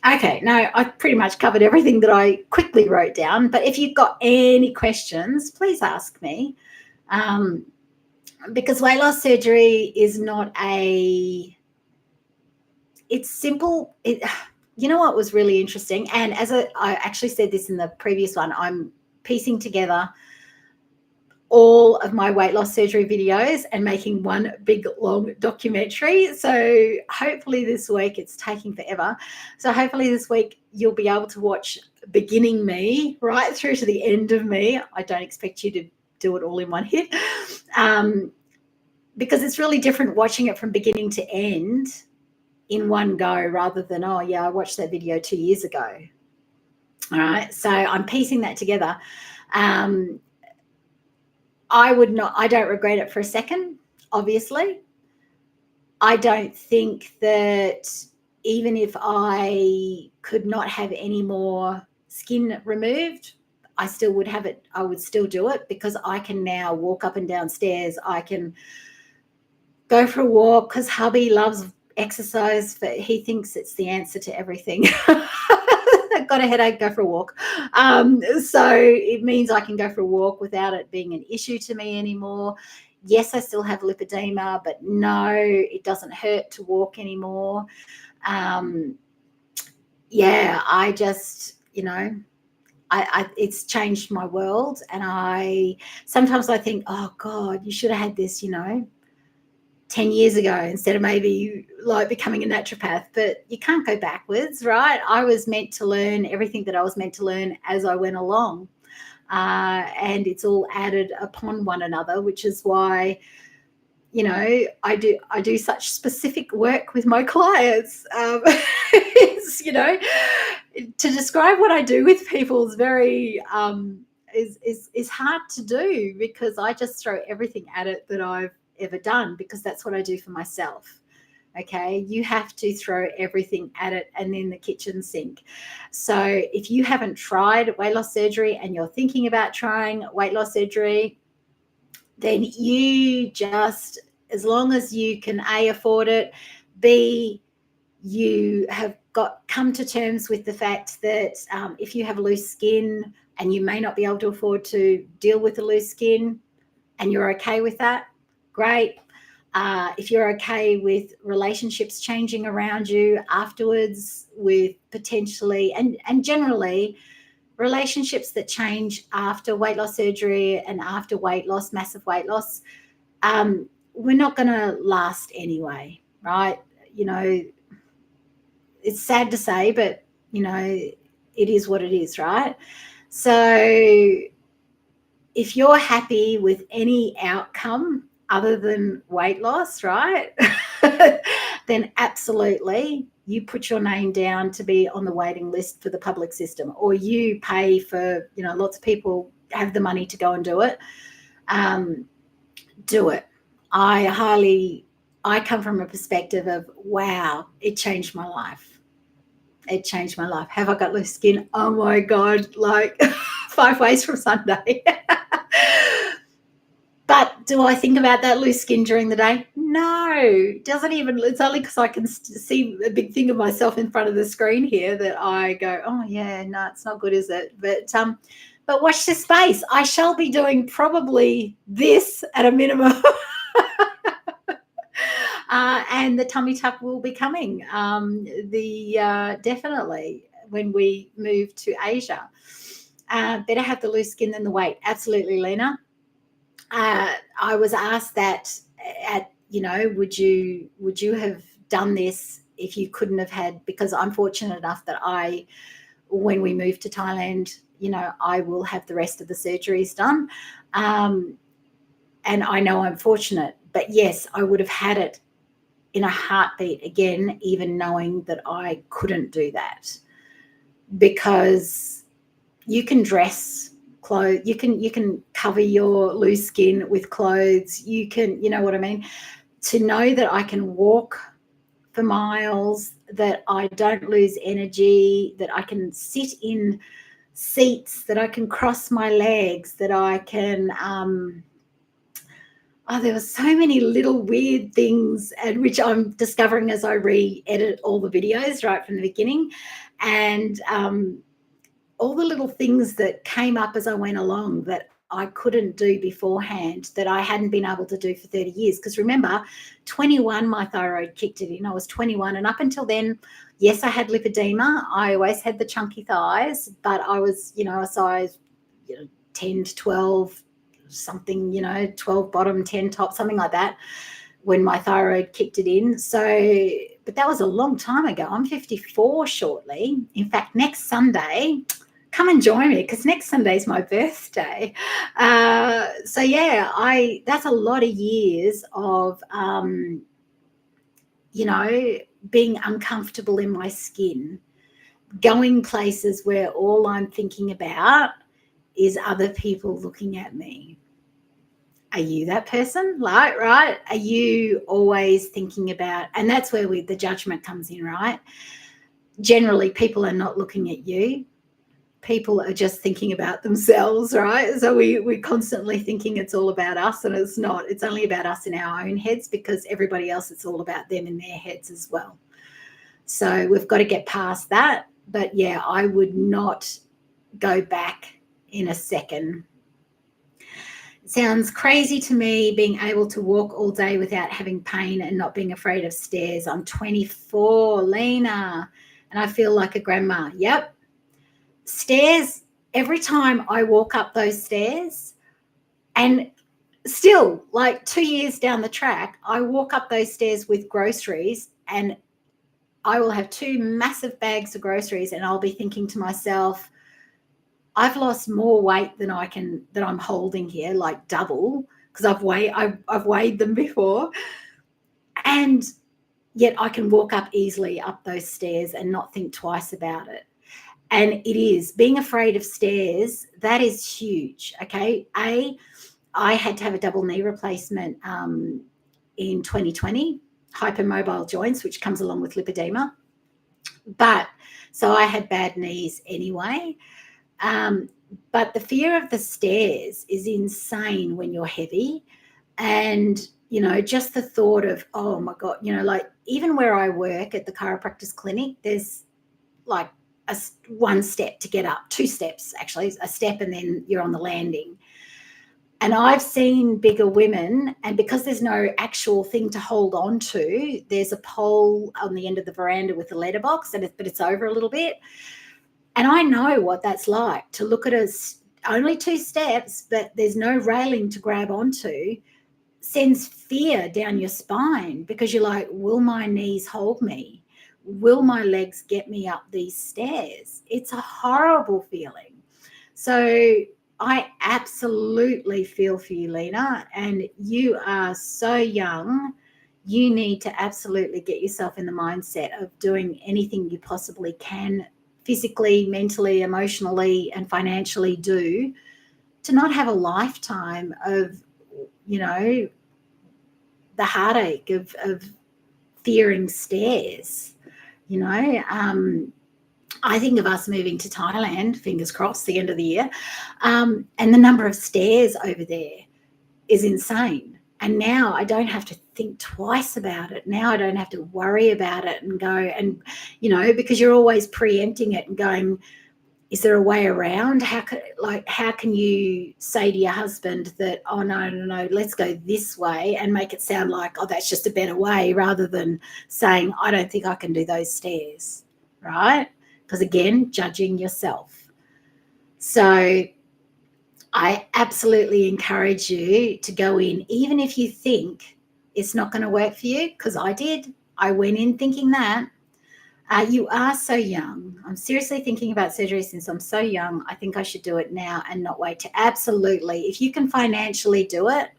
Okay, no, I pretty much covered everything that I quickly wrote down. But if you've got any questions, please ask me. Because weight loss surgery is not it's simple. You know what was really interesting? And as I actually said this in the previous one, I'm piecing together all of my weight loss surgery videos and making one big long documentary. So hopefully this week, it's taking forever. So hopefully this week you'll be able to watch beginning me right through to the end of me. I don't expect you to do it all in one hit, because it's really different watching it from beginning to end in one go, rather than, oh yeah, I watched that video 2 years ago. All right. So I'm piecing that together. I don't regret it for a second, obviously. I don't think that even if I could not have any more skin removed, I still would have it. I would still do it because I can now walk up and down stairs. I can go for a walk because hubby loves exercise. He thinks it's the answer to everything. Got a headache, go for a walk. So it means I can go for a walk without it being an issue to me anymore. Yes, I still have lipedema, but no, it doesn't hurt to walk anymore. Yeah, I just, it's changed my world. And sometimes I think, oh God, you should have had this, 10 years ago instead of maybe like becoming a naturopath. But you can't go backwards, right? I was meant to learn everything that I was meant to learn as I went along. And it's all added upon one another, which is why, I do such specific work with my clients. To describe what I do with people is very is hard to do, because I just throw everything at it that I've ever done, because that's what I do for myself. Okay, you have to throw everything at it and then the kitchen sink. So if you haven't tried weight loss surgery and you're thinking about trying weight loss surgery, then you just, as long as you can A, afford it, B, you have come to terms with the fact that if you have loose skin and you may not be able to afford to deal with the loose skin and you're okay with that, great. If you're okay with relationships changing around you afterwards, with potentially and generally relationships that change after weight loss surgery and after weight loss, massive weight loss, we're not going to last anyway, right? It's sad to say, but, it is what it is, right? So if you're happy with any outcome other than weight loss, right, then absolutely you put your name down to be on the waiting list for the public system, or you pay for, lots of people have the money to go and do it. Do it. I come from a perspective of, wow, it changed my life. It changed my life. Have I got loose skin? Oh my God, like 5 ways from Sunday. But do I think about that loose skin during the day? No, it's only because I can see a big thing of myself in front of the screen here that I go, oh yeah, no, it's not good, is it? But watch this space. I shall be doing probably this at a minimum. And the tummy tuck will be coming. Definitely when we move to Asia. Better have the loose skin than the weight. Absolutely, Lena. I was asked that would you have done this if you couldn't have had, because I'm fortunate enough that when we move to Thailand, I will have the rest of the surgeries done. And I know I'm fortunate, but yes, I would have had it in a heartbeat again, even knowing that I couldn't do that, because you can dress clothes, you can cover your loose skin with clothes, you can, you know what I mean? To know that I can walk for miles, that I don't lose energy, that I can sit in seats, that I can cross my legs, that I can there were so many little weird things, and which I'm discovering as I re-edit all the videos right from the beginning, and all the little things that came up as I went along that I couldn't do beforehand, that I hadn't been able to do for 30 years. Because remember, 21, my thyroid kicked it in. I was 21. And up until then, yes, I had lipedema. I always had the chunky thighs, but I was, a size 10 to 12, something, 12 bottom, 10 top, something like that, when my thyroid kicked it in. So, but that was a long time ago. I'm 54 shortly. In fact, next Sunday, come and join me, because next Sunday is my birthday. So yeah, that's a lot of years of, being uncomfortable in my skin, going places where all I'm thinking about is other people looking at me. Are you that person? Right? Are you always thinking about, and that's where the judgment comes in, right? Generally, people are not looking at you. people are just thinking about themselves, right? So we're constantly thinking it's all about us, and it's not. It's only about us in our own heads, because everybody else, it's all about them in their heads as well. So we've got to get past that. But yeah, I would not go back in a second. It sounds crazy to me being able to walk all day without having pain and not being afraid of stairs. I'm 24, Lena, and I feel like a grandma. Yep. Stairs, every time I walk up those stairs, and still, like 2 years down the track, I walk up those stairs with groceries, and I will have 2 massive bags of groceries, and I'll be thinking to myself, I've lost more weight than I'm holding here, like double, because I've weighed them before, and yet I can walk up easily up those stairs and not think twice about it. And it is being afraid of stairs, that is huge. Okay, I had to have a double knee replacement in 2020, hypermobile joints, which comes along with lipedema. But so I had bad knees anyway. But the fear of the stairs is insane when you're heavy. And, just the thought of, oh my God, like even where I work at the chiropractic clinic, there's like one step to get up, 2 steps, actually, a step, and then you're on the landing. And I've seen bigger women, and because there's no actual thing to hold on to, there's a pole on the end of the veranda with a letterbox, but it's over a little bit. And I know what that's like, to look at only 2 steps, but there's no railing to grab onto, sends fear down your spine, because you're like, will my knees hold me? Will my legs get me up these stairs? It's a horrible feeling. So I absolutely feel for you, Lena, and you are so young. You need to absolutely get yourself in the mindset of doing anything you possibly can, physically, mentally, emotionally, and financially, do to not have a lifetime of, the heartache of fearing stairs. I think of us moving to Thailand, fingers crossed, the end of the year, and the number of stairs over there is insane. And now I don't have to think twice about it. Now I don't have to worry about it and go and, because you're always preempting it and going, is there a way around? How can you say to your husband that, oh, no, let's go this way, and make it sound like, oh, that's just a better way, rather than saying, I don't think I can do those stairs, right? Because again, judging yourself. So I absolutely encourage you to go in, even if you think it's not going to work for you, because I did. I went in thinking that. You are so young. I'm seriously thinking about surgery since I'm so young. I think I should do it now and not wait. Absolutely. If you can financially do it,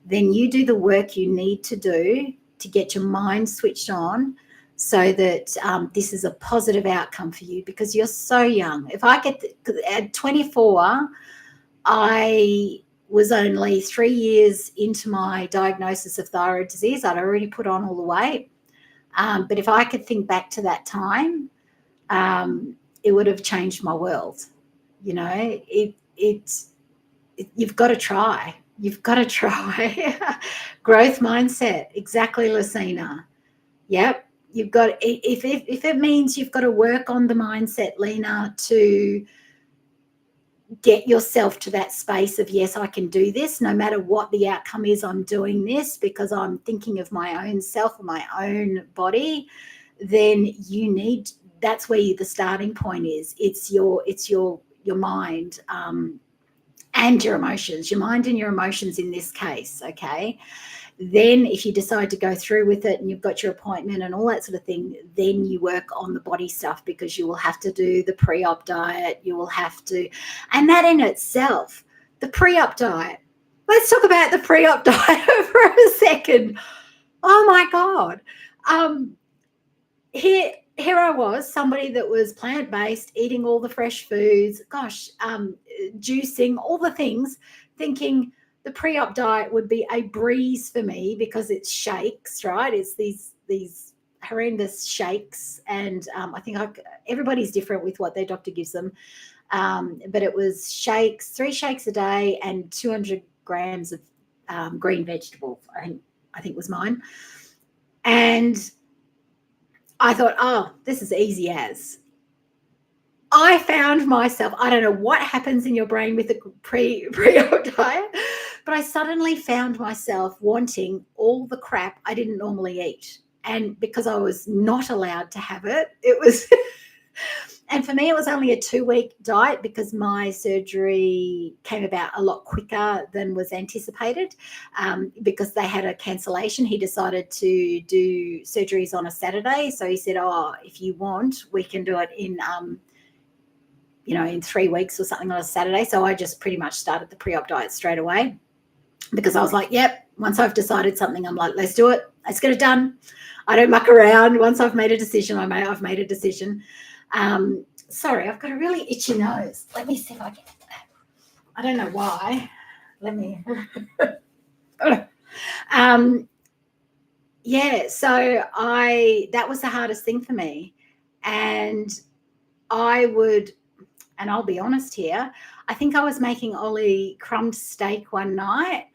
then you do the work you need to do to get your mind switched on, so that this is a positive outcome for you, because you're so young. If I get at 24, I was only 3 years into my diagnosis of thyroid disease. I'd already put on all the weight. But if I could think back to that time, it would have changed my world. You've got to try. You've got to try. Growth mindset. Exactly, Lucina. Yep. You've got, if it means you've got to work on the mindset, Lena, to get yourself to that space of, yes, I can do this, no matter what the outcome is. I'm doing this because I'm thinking of my own self or my own body. Then that's where the starting point is. It's your mind and your emotions, your mind and your emotions in this case. Okay. Then if you decide to go through with it and you've got your appointment and all that sort of thing, then you work on the body stuff, because you will have to do the pre-op diet. You will have to, and that in itself, the pre-op diet. Let's talk about the pre-op diet for a second. Oh my God. Here I was, somebody that was plant-based, eating all the fresh foods, juicing, all the things, thinking the pre-op diet would be a breeze for me because it's shakes, right? It's these horrendous shakes, and I think everybody's different with what their doctor gives them. But it was shakes, 3 shakes a day and 200 grams of green vegetables, I think was mine. And I thought, oh, this is easy as. I found myself, I don't know what happens in your brain with the pre-op diet, but I suddenly found myself wanting all the crap I didn't normally eat. And because I was not allowed to have it, it was, and for me, it was only a 2-week diet because my surgery came about a lot quicker than was anticipated. Because they had a cancellation, he decided to do surgeries on a Saturday. So he said, oh, if you want, we can do it in 3 weeks or something on a Saturday. So I just pretty much started the pre-op diet straight away because I was like, yep, once I've decided something, I'm like, let's do it. Let's get it done. I don't muck around. Once I've made a decision, I've made a decision. Sorry, I've got a really itchy nose. Let me see if I can. I don't know why. Let me. Yeah, so that was the hardest thing for me. And and I'll be honest here, I think I was making Ollie crumbed steak one night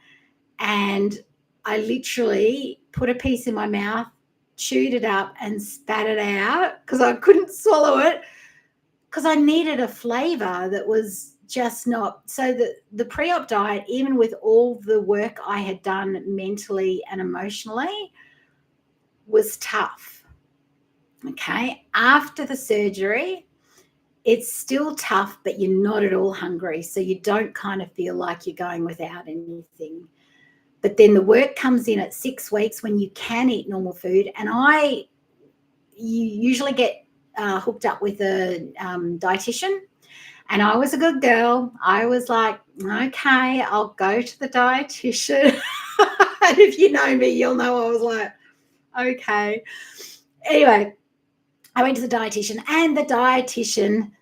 and I literally put a piece in my mouth, chewed it up and spat it out because I couldn't swallow it because I needed a flavor that was just not. So the pre-op diet, even with all the work I had done mentally and emotionally, was tough. Okay. After the surgery, it's still tough, but you're not at all hungry. So you don't kind of feel like you're going without anything. But then the work comes in at 6 weeks when you can eat normal food. And you usually get hooked up with a dietitian. And I was a good girl. I was like, okay, I'll go to the dietitian. And if you know me, you'll know I was like, okay. Anyway, I went to the dietitian, and the dietitian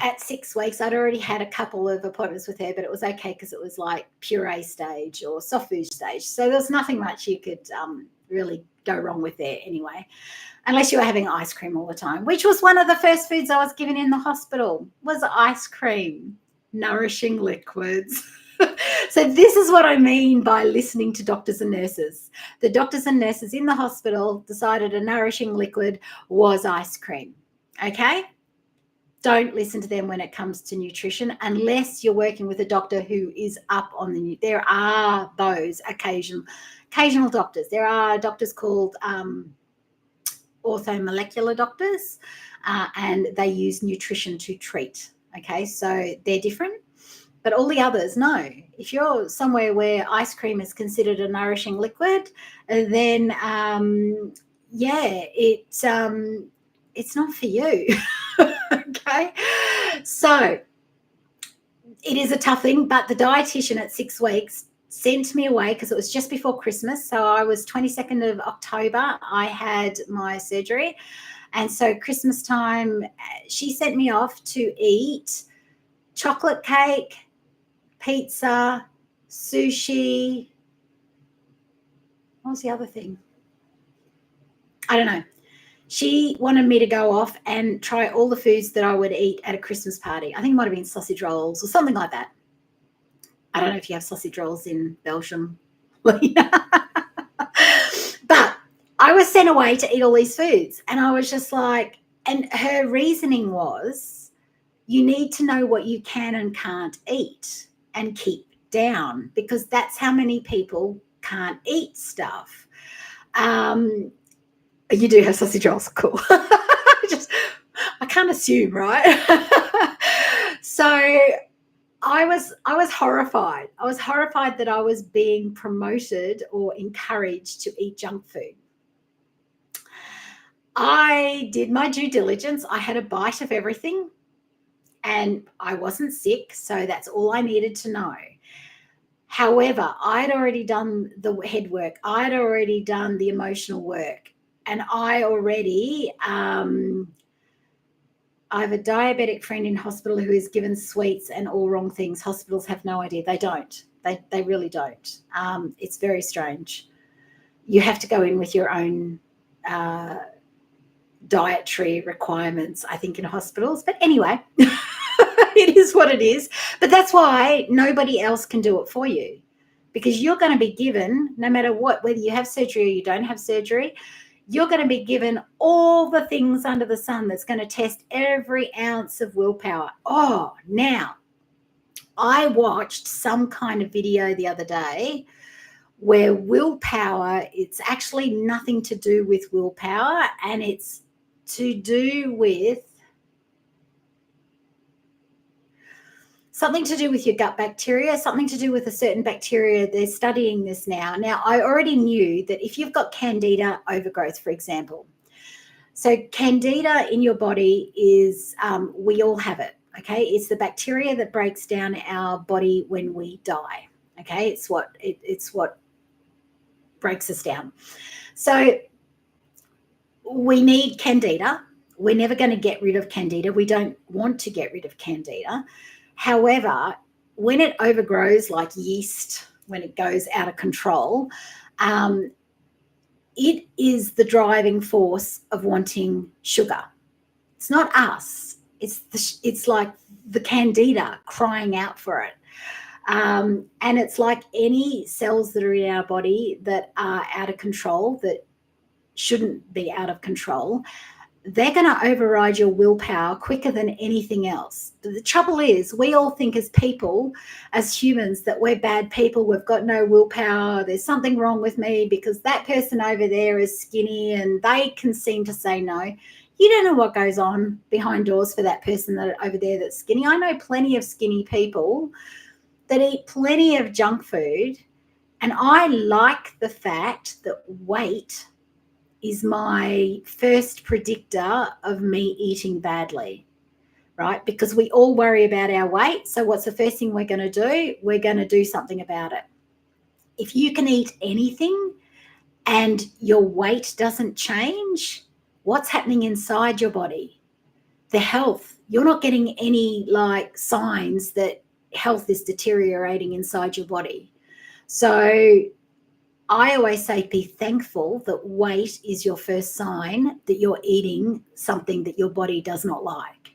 at 6 weeks, I'd already had a couple of appointments with her, but it was okay because it was like puree stage or soft food stage. So there was nothing much you could really go wrong with there anyway, unless you were having ice cream all the time, which was one of the first foods I was given in the hospital was ice cream, nourishing liquids. So this is what I mean by listening to doctors and nurses. The doctors and nurses in the hospital decided a nourishing liquid was ice cream, okay? Don't listen to them when it comes to nutrition unless you're working with a doctor who is up on there are those occasional doctors. There are doctors called orthomolecular doctors, and they use nutrition to treat. Okay, so they're different. But all the others, no. If you're somewhere where ice cream is considered a nourishing liquid, then it's not for you. Okay, so it is a tough thing, but the dietitian at 6 weeks sent me away because it was just before Christmas. So I was 22nd of October, I had my surgery. And so Christmas time, she sent me off to eat chocolate cake, pizza, sushi. What was the other thing? I don't know. She wanted me to go off and try all the foods that I would eat at a Christmas party. I think it might have been sausage rolls or something like that. I don't know if you have sausage rolls in Belgium. But I was sent away to eat all these foods. And I was just like, and her reasoning was, you need to know what you can and can't eat and keep down because that's how many people can't eat stuff. You do have sausage rolls, cool. I can't assume, right? So I was horrified. I was horrified that I was being promoted or encouraged to eat junk food. I did my due diligence. I had a bite of everything and I wasn't sick, so that's all I needed to know. However, I'd already done the head work. I'd already done the emotional work. And I already, I have a diabetic friend in hospital who is given sweets and all wrong things. Hospitals have no idea. They don't. They really don't. It's very strange. You have to go in with your own dietary requirements, I think, in hospitals. But anyway, it is what it is. But that's why nobody else can do it for you, because you're going to be given, no matter what, whether you have surgery or you don't have surgery, you're going to be given all the things under the sun that's going to test every ounce of willpower. Oh, now, I watched some kind of video the other day where willpower, it's actually nothing to do with willpower, and it's to do with something to do with your gut bacteria, something to do with a certain bacteria. They're studying this now. Now, I already knew that if you've got candida overgrowth, for example, so candida in your body is, we all have it, okay? It's the bacteria that breaks down our body when we die, okay? It's what breaks us down. So we need candida. We're never going to get rid of candida. We don't want to get rid of candida. However, when it overgrows, like yeast, when it goes out of control, it is the driving force of wanting sugar. It's not us. It's like the candida crying out for it. And it's like any cells that are in our body that are out of control, that shouldn't be out of control. They're going to override your willpower quicker than anything else. But the trouble is, we all think as people, as humans, that we're bad people. We've got no willpower. There's something wrong with me because that person over there is skinny and they can seem to say no. You don't know what goes on behind doors for that person that over there that's skinny. I know plenty of skinny people that eat plenty of junk food, and I like the fact that weight is my first predictor of me eating badly, right? Because we all worry about our weight. So what's the first thing we're going to do? We're going to do something about it. If you can eat anything and your weight doesn't change, what's happening inside your body? The health. You're not getting any like signs that health is deteriorating inside your body. So I always say be thankful that weight is your first sign that you're eating something that your body does not like,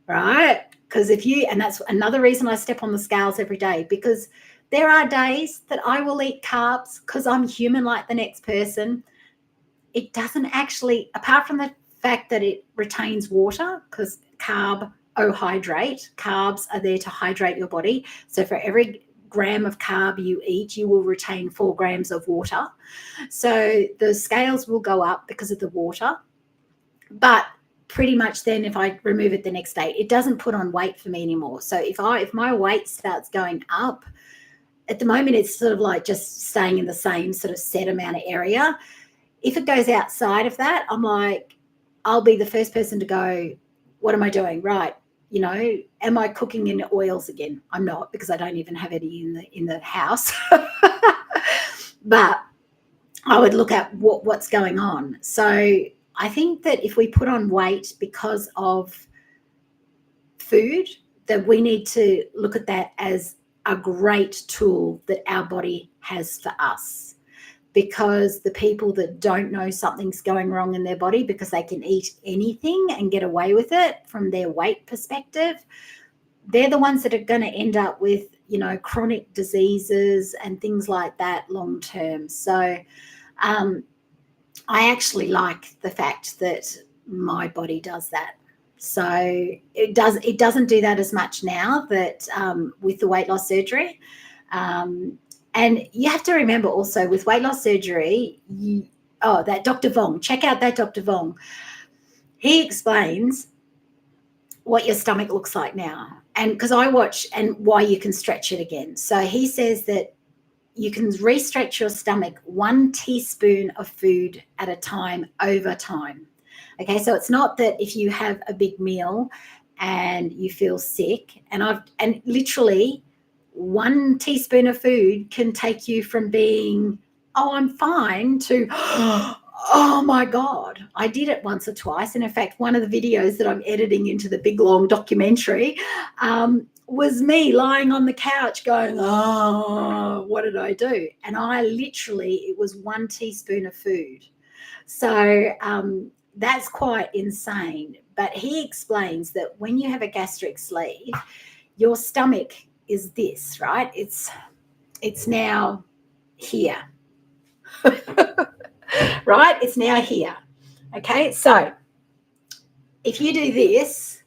right? Because and that's another reason I step on the scales every day, because there are days that I will eat carbs because I'm human like the next person. It doesn't actually, apart from the fact that it retains water, because carbohydrate, carbs are there to hydrate your body. So for every gram of carb you eat, you will retain 4 grams of water. So the scales will go up because of the water. But pretty much then if I remove it the next day, it doesn't put on weight for me anymore. So if my weight starts going up, at the moment it's sort of like just staying in the same sort of set amount of area. If it goes outside of that, I'm like, I'll be the first person to go, what am I doing? Right. You know, am I cooking in oils again? I'm not, because I don't even have any in the house. But I would look at what's going on. So I think that if we put on weight because of food, that we need to look at that as a great tool that our body has for us. Because the people that don't know something's going wrong in their body because they can eat anything and get away with it from their weight perspective, they're the ones that are going to end up with, you know, chronic diseases and things like that long term. So I actually like the fact that my body does that. So it doesn't do that as much now that with the weight loss surgery. And you have to remember also with weight loss surgery, that Dr. Vong, check out that Dr. Vong. He explains what your stomach looks like now. And because I watch, and why you can stretch it again. So he says that you can re-stretch your stomach 1 teaspoon of food at a time over time. Okay, so it's not that if you have a big meal and you feel sick, and literally 1 teaspoon of food can take you from being, oh, I'm fine, to, oh my God. I did it once or twice. And in fact, one of the videos that I'm editing into the big long documentary was me lying on the couch going, oh, what did I do? And it was 1 teaspoon of food. So that's quite insane. But he explains that when you have a gastric sleeve, your stomach is this, right? It's now here. Right? It's now here. Okay, so if you do this,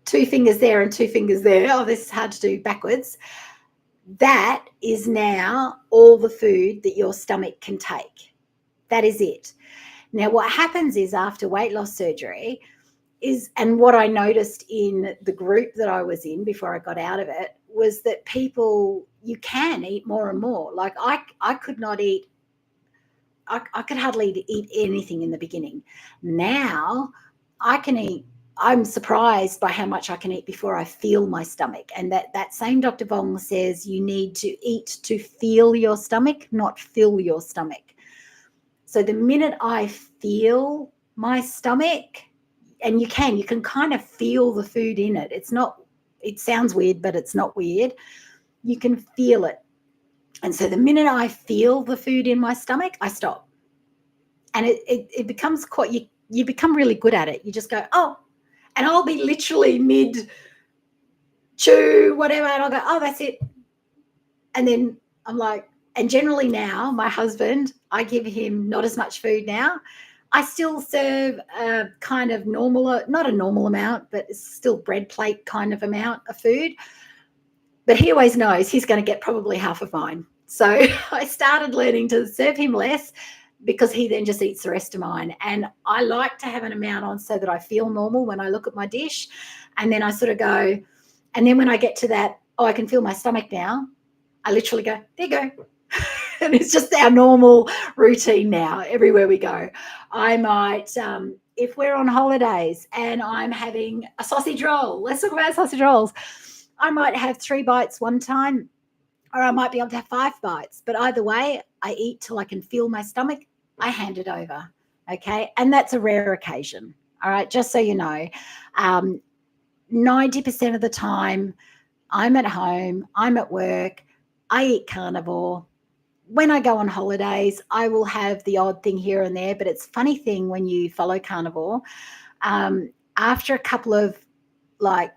2 fingers there and 2 fingers there, oh, this is hard to do backwards, that is now all the food that your stomach can take. That is it. Now, what happens is after weight loss surgery is, and what I noticed in the group that I was in before I got out of it, was that people, you can eat more and more. Like I could not eat, I could hardly eat anything in the beginning. Now I can eat. I'm surprised by how much I can eat before I feel my stomach. And that same Dr. Vong says you need to eat to feel your stomach, not fill your stomach. So the minute I feel my stomach, and you can kind of feel the food in it. It sounds weird, but it's not weird. You can feel it. And so the minute I feel the food in my stomach, I stop. And it becomes quite, you become really good at it. You just go, oh, and I'll be literally mid chew, whatever, and I'll go, oh, that's it. And then I'm like, and generally now my husband, I give him not as much food now. I still serve a kind of normal, not a normal amount, but it's still bread plate kind of amount of food. But he always knows he's going to get probably half of mine. So I started learning to serve him less because he then just eats the rest of mine. And I like to have an amount on so that I feel normal when I look at my dish. And then I sort of go, and then when I get to that, oh, I can feel my stomach now, I literally go, there you go. And it's just our normal routine now everywhere we go. I might, if we're on holidays and I'm having a sausage roll, let's talk about sausage rolls. I might have 3 bites one time, or I might be able to have 5 bites. But either way, I eat till I can feel my stomach. I hand it over, okay? And that's a rare occasion, all right? Just so you know, 90% of the time, I'm at home, I'm at work, I eat carnivore. When I go on holidays, I will have the odd thing here and there, but it's a funny thing when you follow carnivore. After a couple of like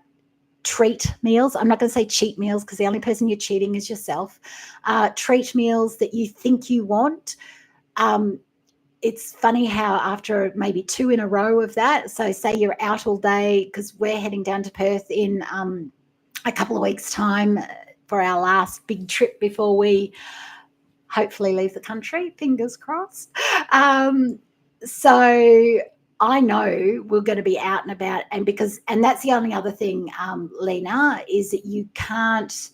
treat meals, I'm not going to say cheat meals because the only person you're cheating is yourself, treat meals that you think you want, it's funny how after maybe 2 in a row of that, so say you're out all day, because we're heading down to Perth in a couple of weeks' time for our last big trip before we hopefully leave the country, fingers crossed. So I know we're going to be out and about, and that's the only other thing, Lena, is that you can't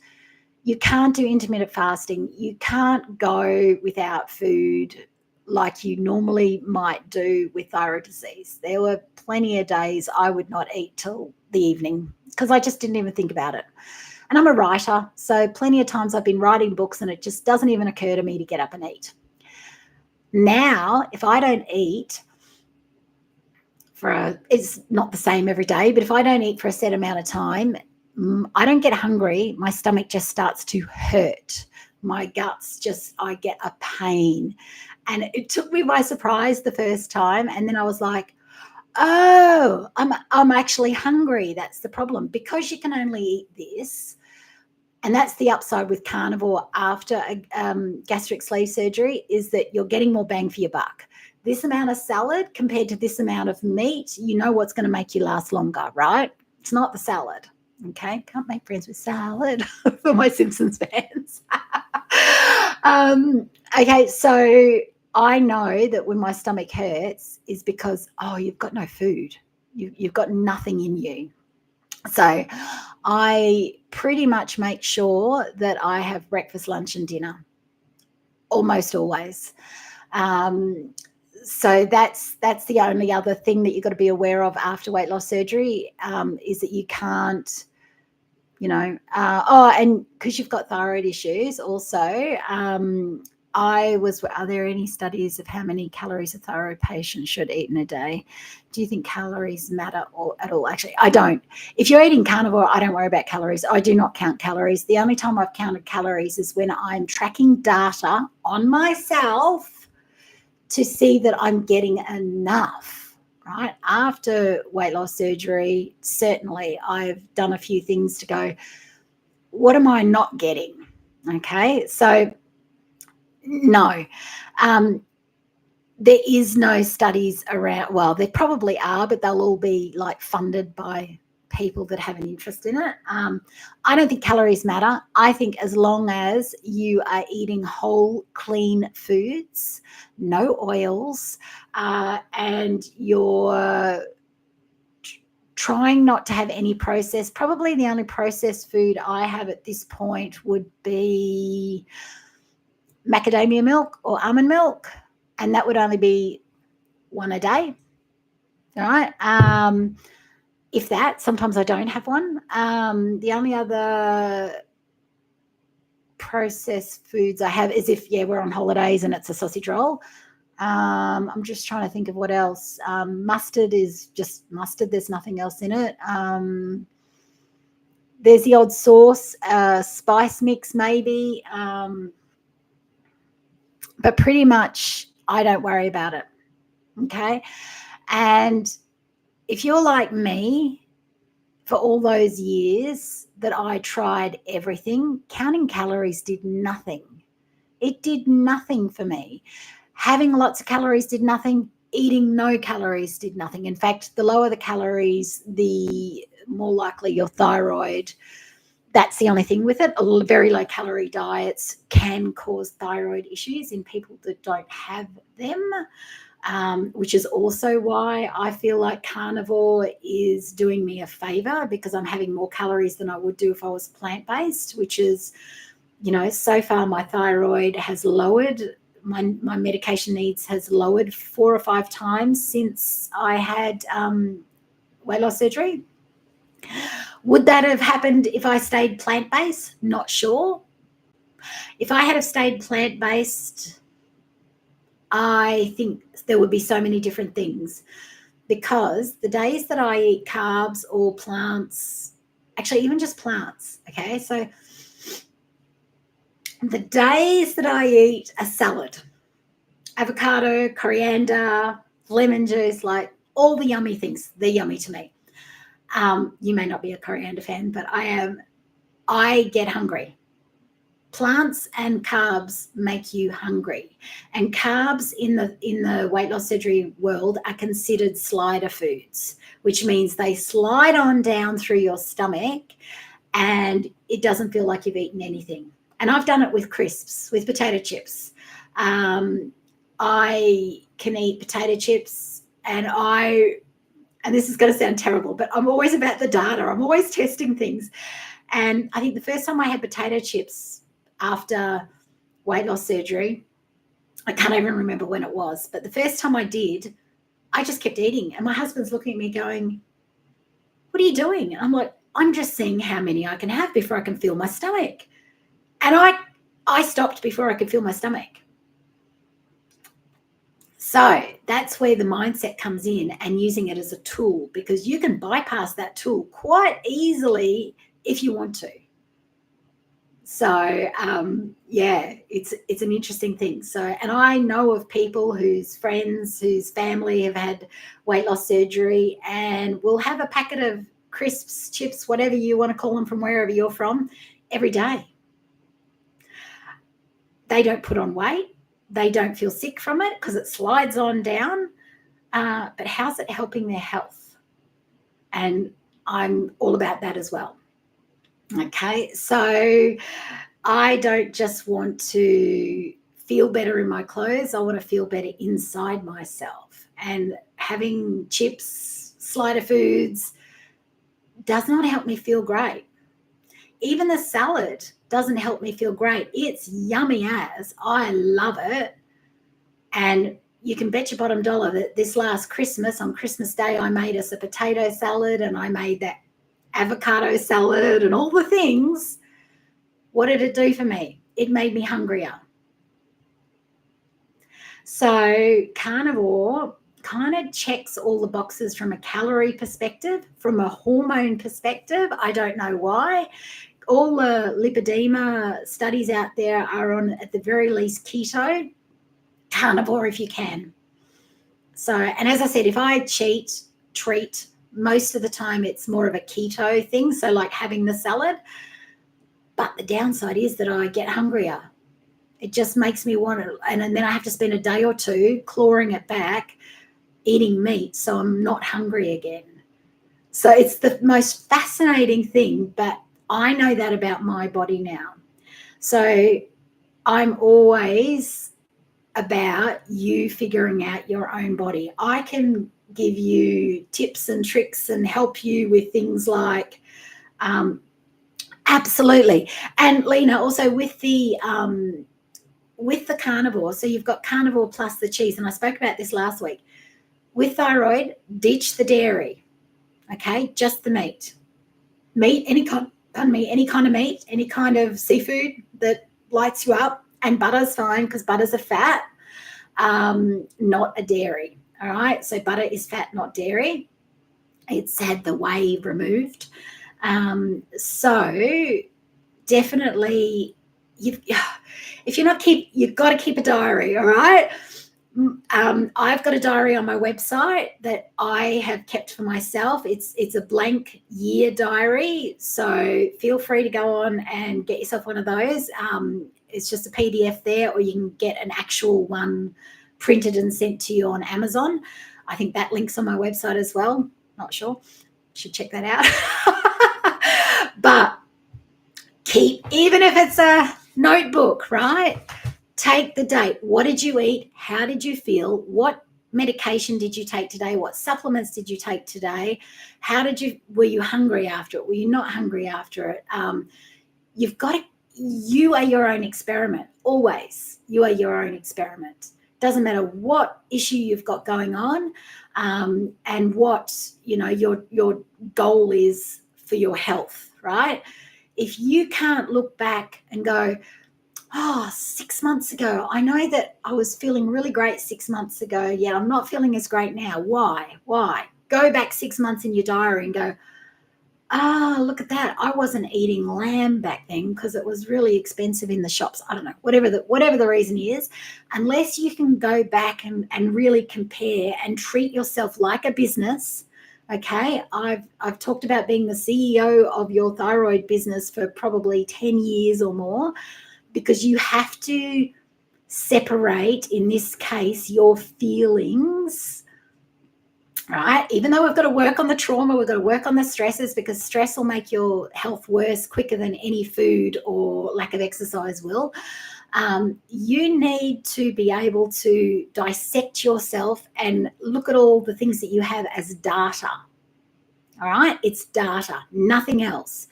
do intermittent fasting. You can't go without food like you normally might do with thyroid disease. There were plenty of days I would not eat till the evening because I just didn't even think about it. And I'm a writer, so plenty of times I've been writing books and it just doesn't even occur to me to get up and eat. Now, if I don't eat it's not the same every day, but if I don't eat for a set amount of time, I don't get hungry. My stomach just starts to hurt. My guts I get a pain. And it took me by surprise the first time. And then I was like, oh, I'm actually hungry. That's the problem. Because you can only eat this. And that's the upside with carnivore after gastric sleeve surgery, is that you're getting more bang for your buck. This amount of salad compared to this amount of meat, you know what's going to make you last longer, right? It's not the salad. Okay, can't make friends with salad for my Simpsons fans. Okay, so I know that when my stomach hurts is because, you've got no food. You've got nothing in you. So I pretty much make sure that I have breakfast, lunch, and dinner almost always. So that's the only other thing that you've got to be aware of after weight loss surgery, is that you can't, and because you've got thyroid issues also, are there any studies of how many calories a thyroid patient should eat in a day? Do you think calories matter at all? Actually, I don't. If you're eating carnivore, I don't worry about calories. I do not count calories. The only time I've counted calories is when I'm tracking data on myself to see that I'm getting enough. right? After weight loss surgery, certainly I've done a few things to go, what am I not getting? Okay, so no. There is no studies around, well, there probably are, but they'll all be like funded by people that have an interest in it. I don't think calories matter. I think as long as you are eating whole, clean foods, no oils, and you're trying not to have any processed, probably the only processed food I have at this point would be macadamia milk or almond milk, and that would only be one a day. All right. If that, sometimes I don't have one. The only other processed foods I have is if, yeah, we're on holidays and it's a sausage roll. I'm just trying to think of what else. Mustard is just mustard. There's nothing else in it. There's the odd sauce, spice mix maybe. But pretty much I don't worry about it. Okay. And if you're like me, for all those years that I tried everything, counting calories did nothing. It did nothing for me. Having lots of calories did nothing. Eating no calories did nothing. In fact, the lower the calories, the more likely your thyroid. That's the only thing with it. Very low calorie diets can cause thyroid issues in people that don't have them. Which is also why I feel like carnivore is doing me a favor, because I'm having more calories than I would do if I was plant-based, which is, so far my thyroid has lowered, my medication needs has lowered 4 or 5 times since I had weight loss surgery. Would that have happened if I stayed plant-based? Not sure. If I had have stayed plant-based, I think there would be so many different things, because the days that I eat carbs or plants, actually even just plants, okay, so the days that I eat a salad, avocado, coriander, lemon juice, like all the yummy things, they're yummy to me. You may not be a coriander fan, but I get hungry. Plants and carbs make you hungry, and carbs in the weight loss surgery world are considered slider foods, which means they slide on down through your stomach and it doesn't feel like you've eaten anything. And I've done it with crisps, with potato chips. I can eat potato chips, and this is going to sound terrible, but I'm always about the data. I'm always testing things. And I think the first time I had potato chips after weight loss surgery, I can't even remember when it was, but the first time I did, I just kept eating. And my husband's looking at me going, what are you doing? And I'm like, I'm just seeing how many I can have before I can feel my stomach. And I stopped before I could feel my stomach. So that's where the mindset comes in, and using it as a tool, because you can bypass that tool quite easily if you want to. So yeah, it's an interesting thing. So, and I know of people whose friends, whose family have had weight loss surgery, and will have a packet of crisps, chips, whatever you want to call them from wherever you're from, every day. They don't put on weight. They don't feel sick from it because it slides on down. But how's it helping their health? And I'm all about that as well. Okay, so I don't just want to feel better in my clothes. I want to feel better inside myself. And having chips, slider foods, does not help me feel great. Even the salad doesn't help me feel great. It's yummy as. I love it. And you can bet your bottom dollar that this last Christmas, on Christmas Day, I made us a potato salad, and I made that avocado salad and all the things. What did it do for me? It made me hungrier. So carnivore kind of checks all the boxes from a calorie perspective, from a hormone perspective. I don't know why. All the lipedema studies out there are on, at the very least, keto. Carnivore if you can. So, and as I said, if I treat, most of the time it's more of a keto thing. So like having the salad, but the downside is that I get hungrier. It just makes me want to, and then I have to spend a day or two clawing it back, eating meat, so I'm not hungry again. So it's the most fascinating thing, but I know that about my body now. So I'm always about you figuring out your own body. I can give you tips and tricks and help you with things like, absolutely. And Lena, also with the carnivore, so you've got carnivore plus the cheese, and I spoke about this last week. With thyroid, ditch the dairy, okay? Just the meat. Meat, any kind of meat, any kind of seafood that lights you up, and butter's fine because butter's a fat, not a dairy, all right? So butter is fat, not dairy. It's had the whey removed. So definitely, you've got to keep a diary, all right? I've got a diary on my website that I have kept for myself. It's a blank year diary, so feel free to go on and get yourself one of those. It's just a PDF there, or you can get an actual one printed and sent to you on Amazon. I think that link's on my website as well. Not sure. Should check that out. But even if it's a notebook, right? Take the date. What did you eat? How did you feel? What medication did you take today? What supplements did you take today? Were you hungry after it? Were you not hungry after it? You are your own experiment. Always. You are your own experiment. Doesn't matter what issue you've got going on, and what, your goal is for your health, right? If you can't look back and go, 6 months ago, I know that I was feeling really great 6 months ago. Yeah, I'm not feeling as great now. Why? Go back 6 months in your diary and go, look at that. I wasn't eating lamb back then because it was really expensive in the shops. I don't know, whatever the reason is, unless you can go back and really compare and treat yourself like a business. Okay, I've talked about being the CEO of your thyroid business for probably 10 years or more, because you have to separate, in this case, your feelings, right? Even though we've got to work on the trauma, we've got to work on the stresses, because stress will make your health worse quicker than any food or lack of exercise will. You need to be able to dissect yourself and look at all the things that you have as data. All right? It's data, nothing else.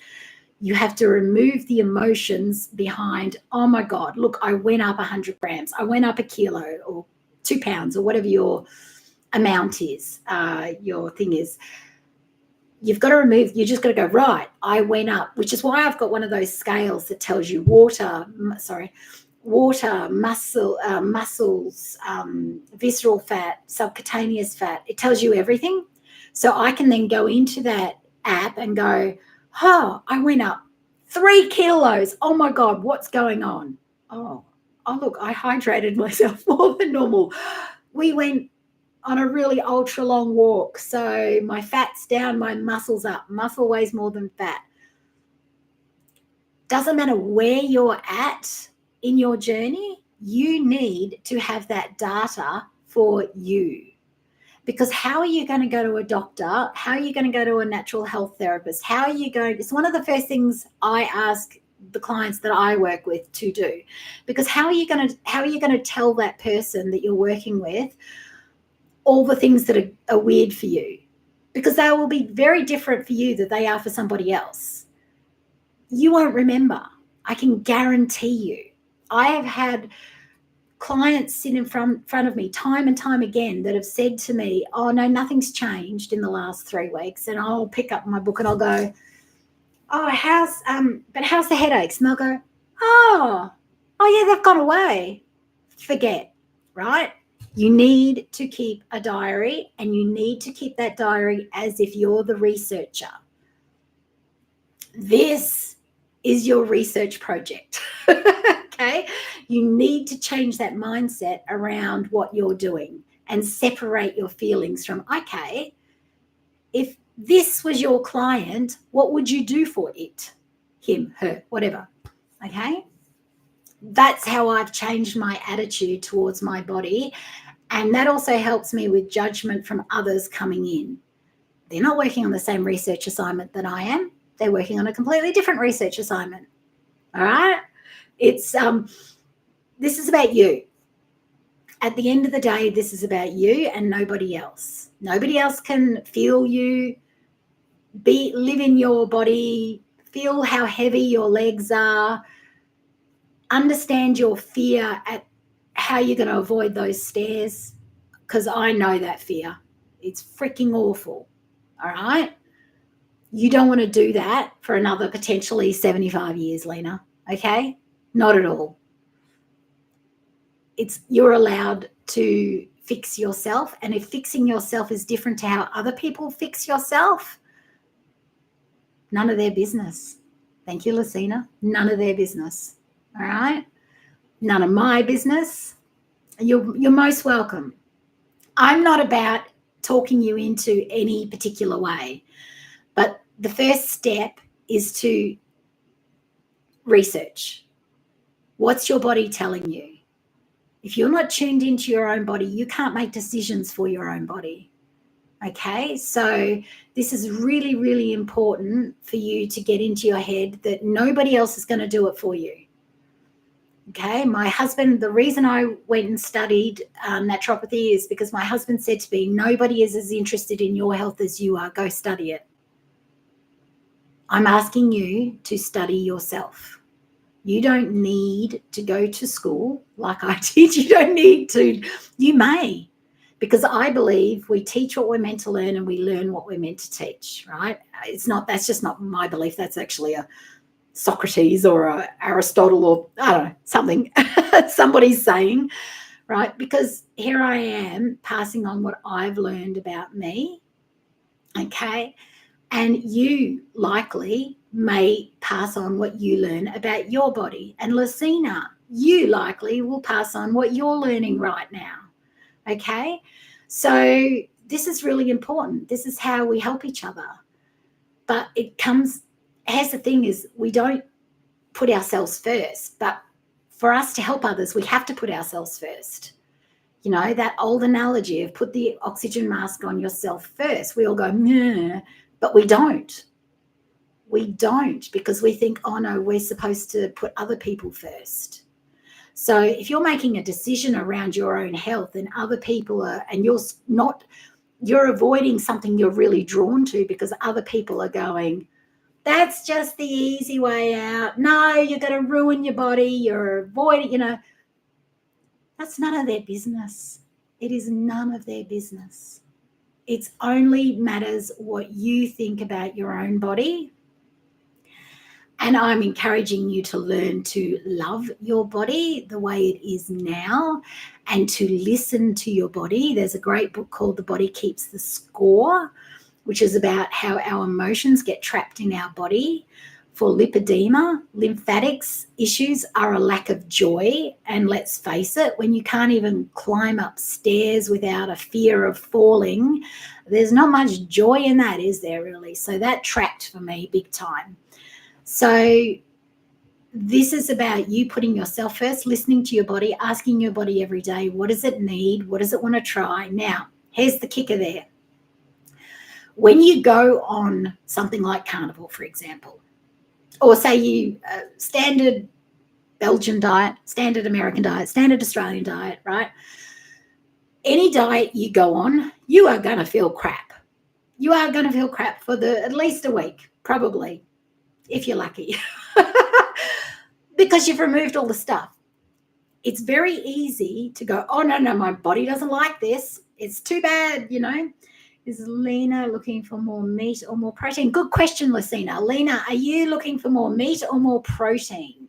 You have to remove the emotions behind, oh my God, look, I went up 100 grams, I went up a kilo or 2 pounds or whatever your amount is, your thing is. You've got to just got to go, right, I went up, which is why I've got one of those scales that tells you water, muscles, visceral fat, subcutaneous fat. It tells you everything. So I can then go into that app and go, I went up 3 kilos. Oh my God, what's going on? Oh, look, I hydrated myself more than normal. We went on a really ultra long walk, so my fat's down, my muscle's up. Muscle weighs more than fat. Doesn't matter where you're at in your journey, you need to have that data for you. Because how are you going to go to a doctor? How are you going to go to a natural health therapist? It's one of the first things I ask the clients that I work with to do. Because how are you going to tell that person that you're working with all the things that are weird for you? Because they will be very different for you than they are for somebody else. You won't remember. I can guarantee you. I have had clients sit in front of me time and time again that have said to me, oh no, nothing's changed in the last 3 weeks. And I'll pick up my book and I'll go, oh, how's the headaches? And they'll go, oh yeah, they've gone away. Forget, right? You need to keep a diary, and you need to keep that diary as if you're the researcher. This is your research project. Okay, you need to change that mindset around what you're doing and separate your feelings from, okay, if this was your client, what would you do for it? Him, her, whatever. Okay? That's how I've changed my attitude towards my body. And that also helps me with judgment from others coming in. They're not working on the same research assignment that I am. They're working on a completely different research assignment. All right? It's this is about you. At the end of the day, this is about you and nobody else. Nobody else can feel you, live in your body, feel how heavy your legs are, understand your fear at how you're going to avoid those stairs, because I know that fear. It's freaking awful. All right? You don't want to do that for another potentially 75 years, Lena. Okay? Not at all. You're allowed to fix yourself, and if fixing yourself is different to how other people fix yourself, none of their business. Thank you, Lucina. None of their business. All right? None of my business. You're most welcome. I'm not about talking you into any particular way, but the first step is to research. What's your body telling you? If you're not tuned into your own body, you can't make decisions for your own body. Okay? So this is really, really important for you to get into your head that nobody else is going to do it for you. Okay? My husband, the reason I went and studied naturopathy is because my husband said to me, nobody is as interested in your health as you are. Go study it. I'm asking you to study yourself. You don't need to go to school like I did. You don't need to. You may, because I believe we teach what we're meant to learn and we learn what we're meant to teach, right? That's just not my belief. That's actually a Socrates or a Aristotle or I don't know, something somebody's saying, right? Because here I am passing on what I've learned about me, okay? And you likely may pass on what you learn about your body. And Lucina, you likely will pass on what you're learning right now. Okay? So this is really important. This is how we help each other. But here's the thing is we don't put ourselves first. But for us to help others, we have to put ourselves first. You know, that old analogy of put the oxygen mask on yourself first. We all go, nah. But we don't. We don't, because we think, oh no, we're supposed to put other people first. So if you're making a decision around your own health and other people are, and you're avoiding something you're really drawn to because other people are going, that's just the easy way out. No, you're going to ruin your body. You're avoiding, that's none of their business. It is none of their business. It only matters what you think about your own body. And I'm encouraging you to learn to love your body the way it is now and to listen to your body. There's a great book called The Body Keeps the Score, which is about how our emotions get trapped in our body. For lipedema, lymphatics issues are a lack of joy. And let's face it, when you can't even climb up stairs without a fear of falling, there's not much joy in that, is there really? So that trapped for me big time. So this is about you putting yourself first, listening to your body, asking your body every day, what does it need? What does it want to try? Now, here's the kicker there. When you go on something like carnivore, for example, or say you standard Belgian diet, standard American diet, standard Australian diet, right? Any diet you go on, you are going to feel crap. You are going to feel crap for at least a week, probably, if you're lucky, because you've removed all the stuff. It's very easy to go, oh, no, my body doesn't like this. It's too bad, Is Lena looking for more meat or more protein? Good question, Lucina. Lena, are you looking for more meat or more protein?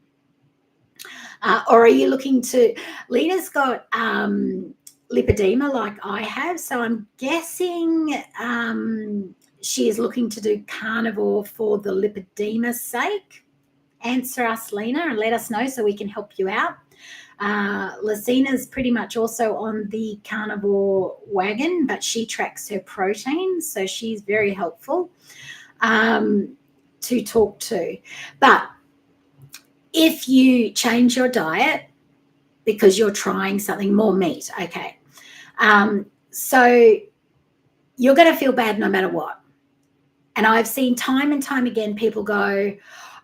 Or are you looking to... Lena's got lipedema like I have, so I'm guessing she is looking to do carnivore for the lipedema's sake. Answer us, Lena, and let us know so we can help you out. Lucina's pretty much also on the carnivore wagon, but she tracks her protein, so she's very helpful to talk to. But if you change your diet because you're trying something more meat, okay, so you're going to feel bad no matter what. And I've seen time and time again people go,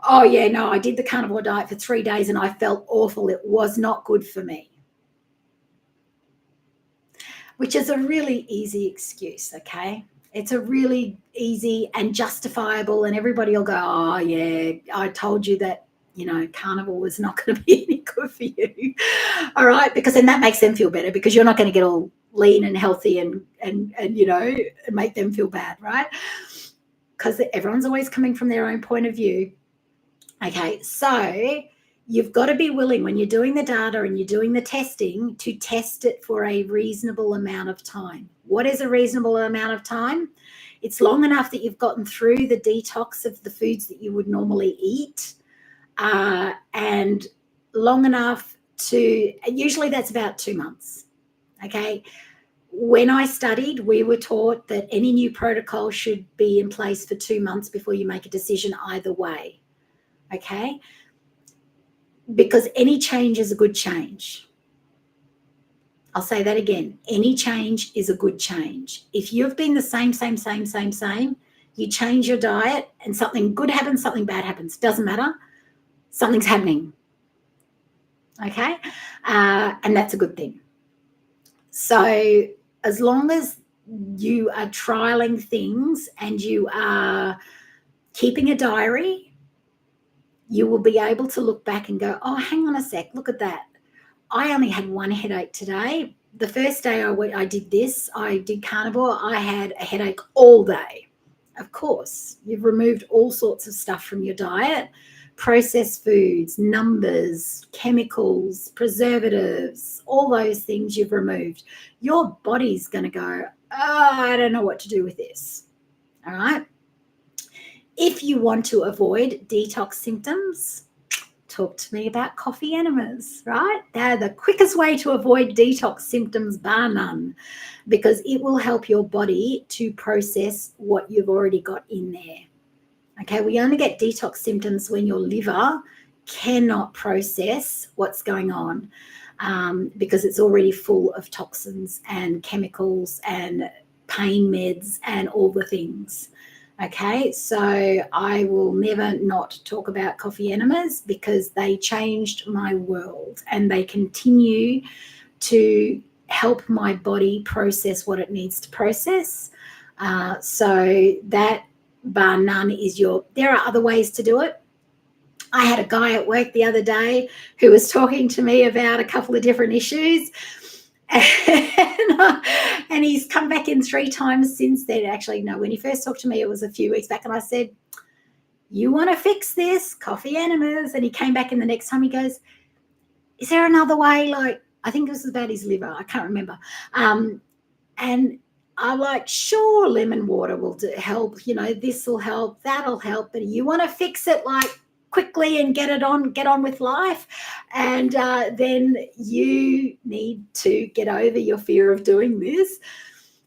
oh, yeah, no, I did the carnivore diet for 3 days and I felt awful. It was not good for me. Which is a really easy excuse, okay? It's a really easy and justifiable, and everybody will go, oh, yeah, I told you that, carnivore was not going to be any good for you. All right, because then that makes them feel better because you're not going to get all lean and healthy and make them feel bad, right? Because everyone's always coming from their own point of view. Okay, so you've got to be willing when you're doing the data and you're doing the testing to test it for a reasonable amount of time. What is a reasonable amount of time? It's long enough that you've gotten through the detox of the foods that you would normally eat, and long enough to, usually that's about 2 months, okay? When I studied, we were taught that any new protocol should be in place for 2 months before you make a decision either way, okay? Because any change is a good change. I'll say that again. Any change is a good change. If you've been the same, you change your diet and something good happens, something bad happens. Doesn't matter. Something's happening, okay? And that's a good thing. So as long as you are trialing things and you are keeping a diary, you will be able to look back and go, oh, hang on a sec, look at that. I only had one headache today. The first day I did this, I did carnivore, I had a headache all day. Of course, you've removed all sorts of stuff from your diet, processed foods, numbers, chemicals, preservatives, all those things you've removed. Your body's going to go, oh, I don't know what to do with this. All right. If you want to avoid detox symptoms, talk to me about coffee enemas, right? They're the quickest way to avoid detox symptoms, bar none, because it will help your body to process what you've already got in there. Okay, we only get detox symptoms when your liver cannot process what's going on because it's already full of toxins and chemicals and pain meds and all the things. Okay, so I will never not talk about coffee enemas because they changed my world and they continue to help my body process what it needs to process. So that, bar none, is there are other ways to do it. I had a guy at work the other day who was talking to me about a couple of different issues. And he's come back in 3 times since then. Actually, no, when he first talked to me, it was a few weeks back, and I said, you want to fix this, coffee enemas? And he came back in the next time. He goes, is there another way? Like, I think this was about his liver. I can't remember. And I'm like, sure, lemon water will help. This will help, that'll help. But you want to fix it like quickly and get on with life, and then you need to get over your fear of doing this.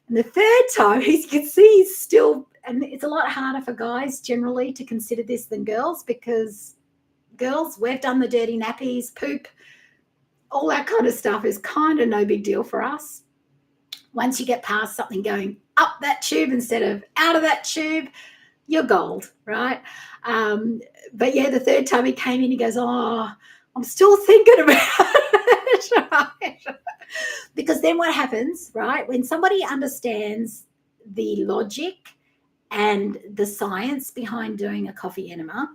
And the third time, as you can see, he's still, and it's a lot harder for guys generally to consider this than girls, because girls, we've done the dirty nappies, poop, all that kind of stuff is kind of no big deal for us. Once you get past something going up that tube instead of out of that tube, you're gold, right? But yeah, the third time he came in, he goes, oh, I'm still thinking about it, right? Because then what happens, right? When somebody understands the logic and the science behind doing a coffee enema,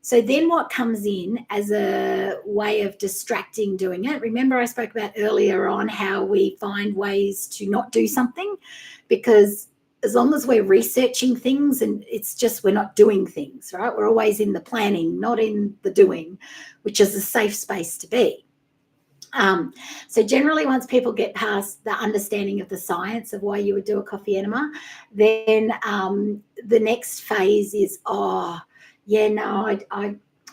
so then what comes in as a way of distracting doing it? Remember I spoke about earlier on how we find ways to not do something, because as long as we're researching things, and it's just we're not doing things, right? We're always in the planning, not in the doing, which is a safe space to be. So generally, once people get past the understanding of the science of why you would do a coffee enema, then the next phase is, oh, yeah, no,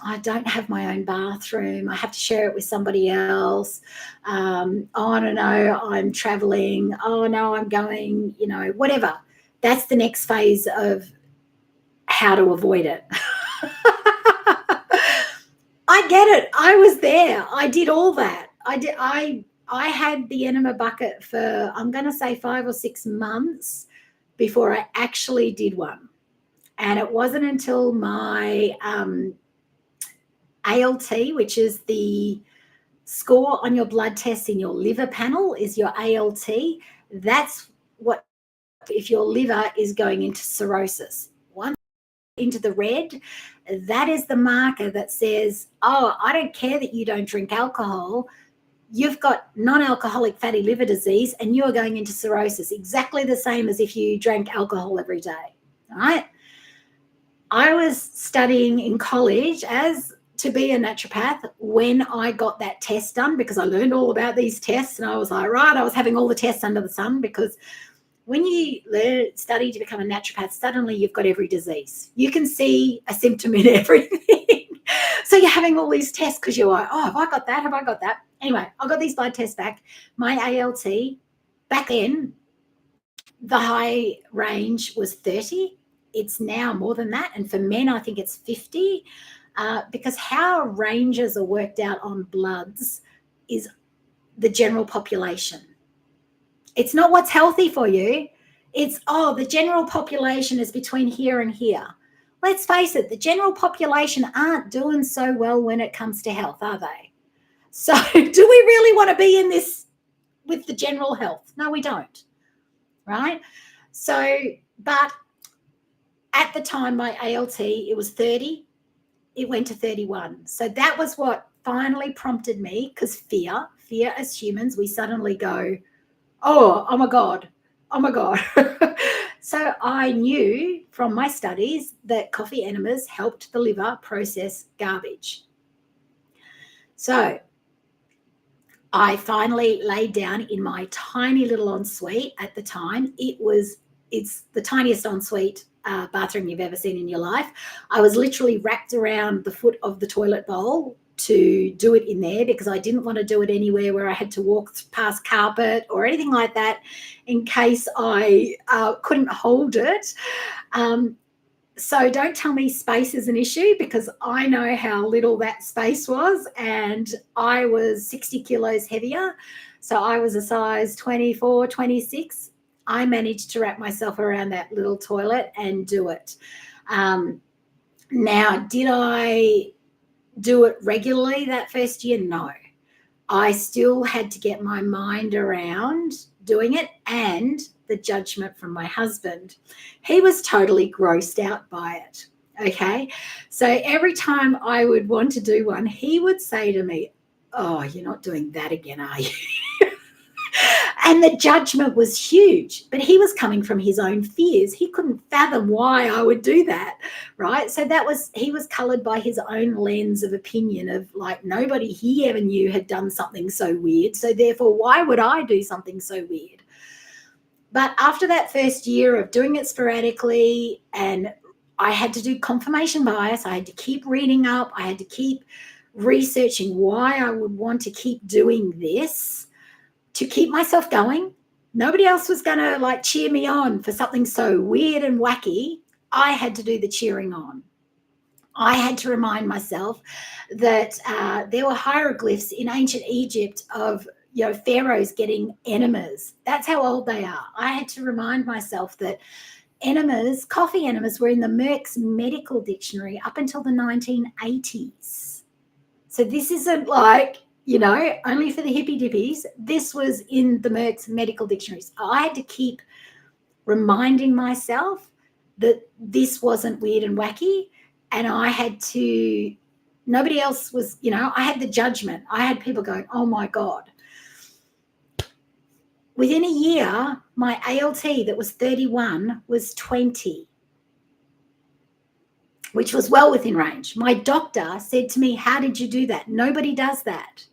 I don't have my own bathroom. I have to share it with somebody else. Oh, no, I'm traveling. Oh, no, I'm going, whatever. That's the next phase of how to avoid it. I get it. I was there. I did all that. I had the enema bucket for, I'm going to say 5 or 6 months before I actually did one. And it wasn't until my ALT, which is the score on your blood tests in your liver panel, is your ALT. That's what, if your liver is going into cirrhosis. Once into the red, that is the marker that says, oh, I don't care that you don't drink alcohol. You've got non-alcoholic fatty liver disease and you are going into cirrhosis, exactly the same as if you drank alcohol every day, right? I was studying in college to be a naturopath when I got that test done, because I learned all about these tests, and I was like, right, I was having all the tests under the sun, because when you study to become a naturopath, suddenly you've got every disease. You can see a symptom in everything. So you're having all these tests because you're like, oh, have I got that? Have I got that? Anyway, I got these blood tests back. My ALT, back then, the high range was 30. It's now more than that. And for men, I think it's 50. Because how ranges are worked out on bloods is the general population. It's not what's healthy for you. It's, the general population is between here and here. Let's face it, the general population aren't doing so well when it comes to health, are they? So do we really want to be in this with the general health? No, we don't, right? So, but at the time, my ALT, it was 30. It went to 31. So that was what finally prompted me, because fear as humans, we suddenly go, oh my God. So I knew from my studies that coffee enemas helped the liver process garbage. So I finally laid down in my tiny little ensuite at the time. It's the tiniest ensuite bathroom you've ever seen in your life. I was literally wrapped around the foot of the toilet bowl to do it in there, because I didn't want to do it anywhere where I had to walk past carpet or anything like that, in case I couldn't hold it. So don't tell me space is an issue, because I know how little that space was, and I was 60 kilos heavier. So I was a size 24, 26. I managed to wrap myself around that little toilet and do it. Now, did I do it regularly that first year? No. I still had to get my mind around doing it, and the judgment from my husband. He was totally grossed out by it. Okay. So every time I would want to do one, he would say to me, oh, you're not doing that again, are you? And the judgment was huge, but he was coming from his own fears. He couldn't fathom why I would do that, right? So he was colored by his own lens of opinion of, like, nobody he ever knew had done something so weird. So therefore, why would I do something so weird? But after that first year of doing it sporadically, and I had to do confirmation bias, I had to keep reading up, I had to keep researching why I would want to keep doing this to keep myself going. Nobody else was going to cheer me on for something so weird and wacky. I had to do the cheering on. I had to remind myself that there were hieroglyphs in ancient Egypt of pharaohs getting enemas. That's how old they are. I had to remind myself that enemas, coffee enemas, were in the Merck's medical dictionary up until the 1980s. So this isn't only for the hippy dippies. This was in the Merck's medical dictionaries. I had to keep reminding myself that this wasn't weird and wacky, and I had to, nobody else was, I had the judgment. I had people going, oh my God. Within a year, my ALT that was 31 was 20, which was well within range. My doctor said to me, how did you do that? Nobody does that.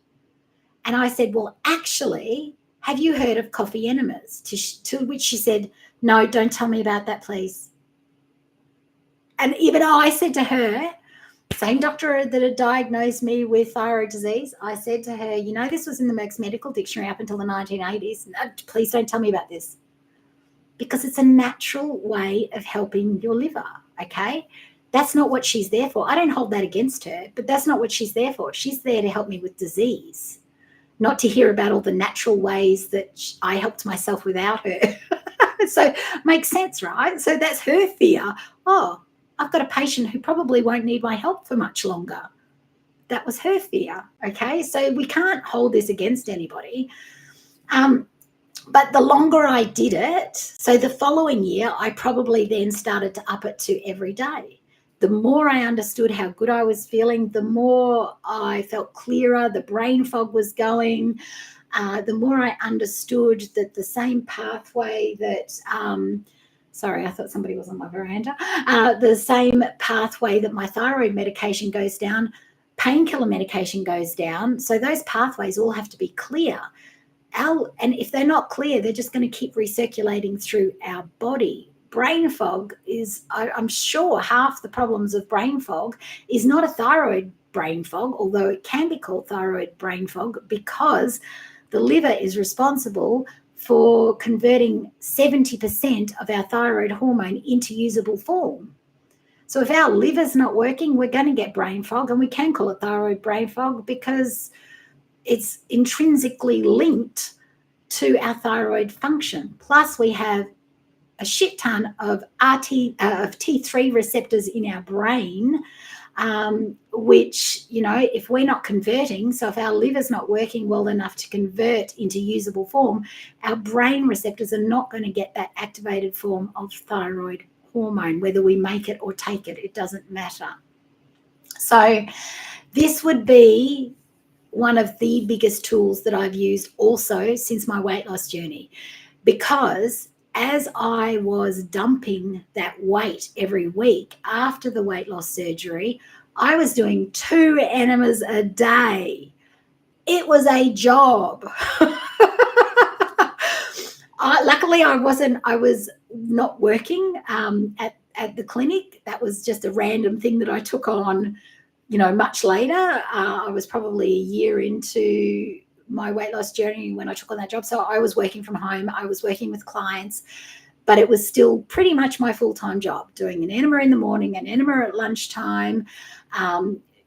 And I said, well, actually, have you heard of coffee enemas? To which she said, no, don't tell me about that, please. And even I said to her, Same doctor that had diagnosed me with thyroid disease. I said to her, you know, this was in the Merck's Medical Dictionary up until the 1980s. No, please don't tell me about this. Because it's a natural way of helping your liver, okay? That's not what she's there for. I don't hold that against her, but that's not what she's there for. She's there to help me with disease, not to hear about all the natural ways that I helped myself without her. So makes sense, right? So that's her fear. Oh, I've got a patient who probably won't need my help for much longer. That was her fear, okay? So we can't hold this against anybody. But the longer I did it, so the following year, I probably then started to up it to every day. The more I understood how good I was feeling, the more I felt clearer, the brain fog was going, the more I understood that the same pathway that, sorry, I thought somebody was on my veranda, the same pathway that my thyroid medication goes down, painkiller medication goes down. So those pathways all have to be clear. And if they're not clear, they're just going to keep recirculating through our body. Brain fog is, I'm sure half the problems of brain fog is not a thyroid brain fog, although it can be called thyroid brain fog, because the liver is responsible for converting 70% of our thyroid hormone into usable form. So if our liver's not working, we're going to get brain fog, and we can call it thyroid brain fog because it's intrinsically linked to our thyroid function. Plus, we have a shit ton of T3 receptors in our brain, which, you know, if we're not converting, so if our liver's not working well enough to convert into usable form, our brain receptors are not going to get that activated form of thyroid hormone, whether we make it or take it, it doesn't matter. So this would be one of the biggest tools that I've used also since my weight loss journey, because as I was dumping that weight every week after the weight loss surgery, I was doing 2 enemas a day. It was a job. Luckily, I was not working at the clinic. That was just a random thing that I took on, you know, much later. I was probably a year into my weight loss journey when I took on that job. So I was working from home. I was working with clients, but it was still pretty much my full-time job, doing an enema in the morning, an enema at lunchtime,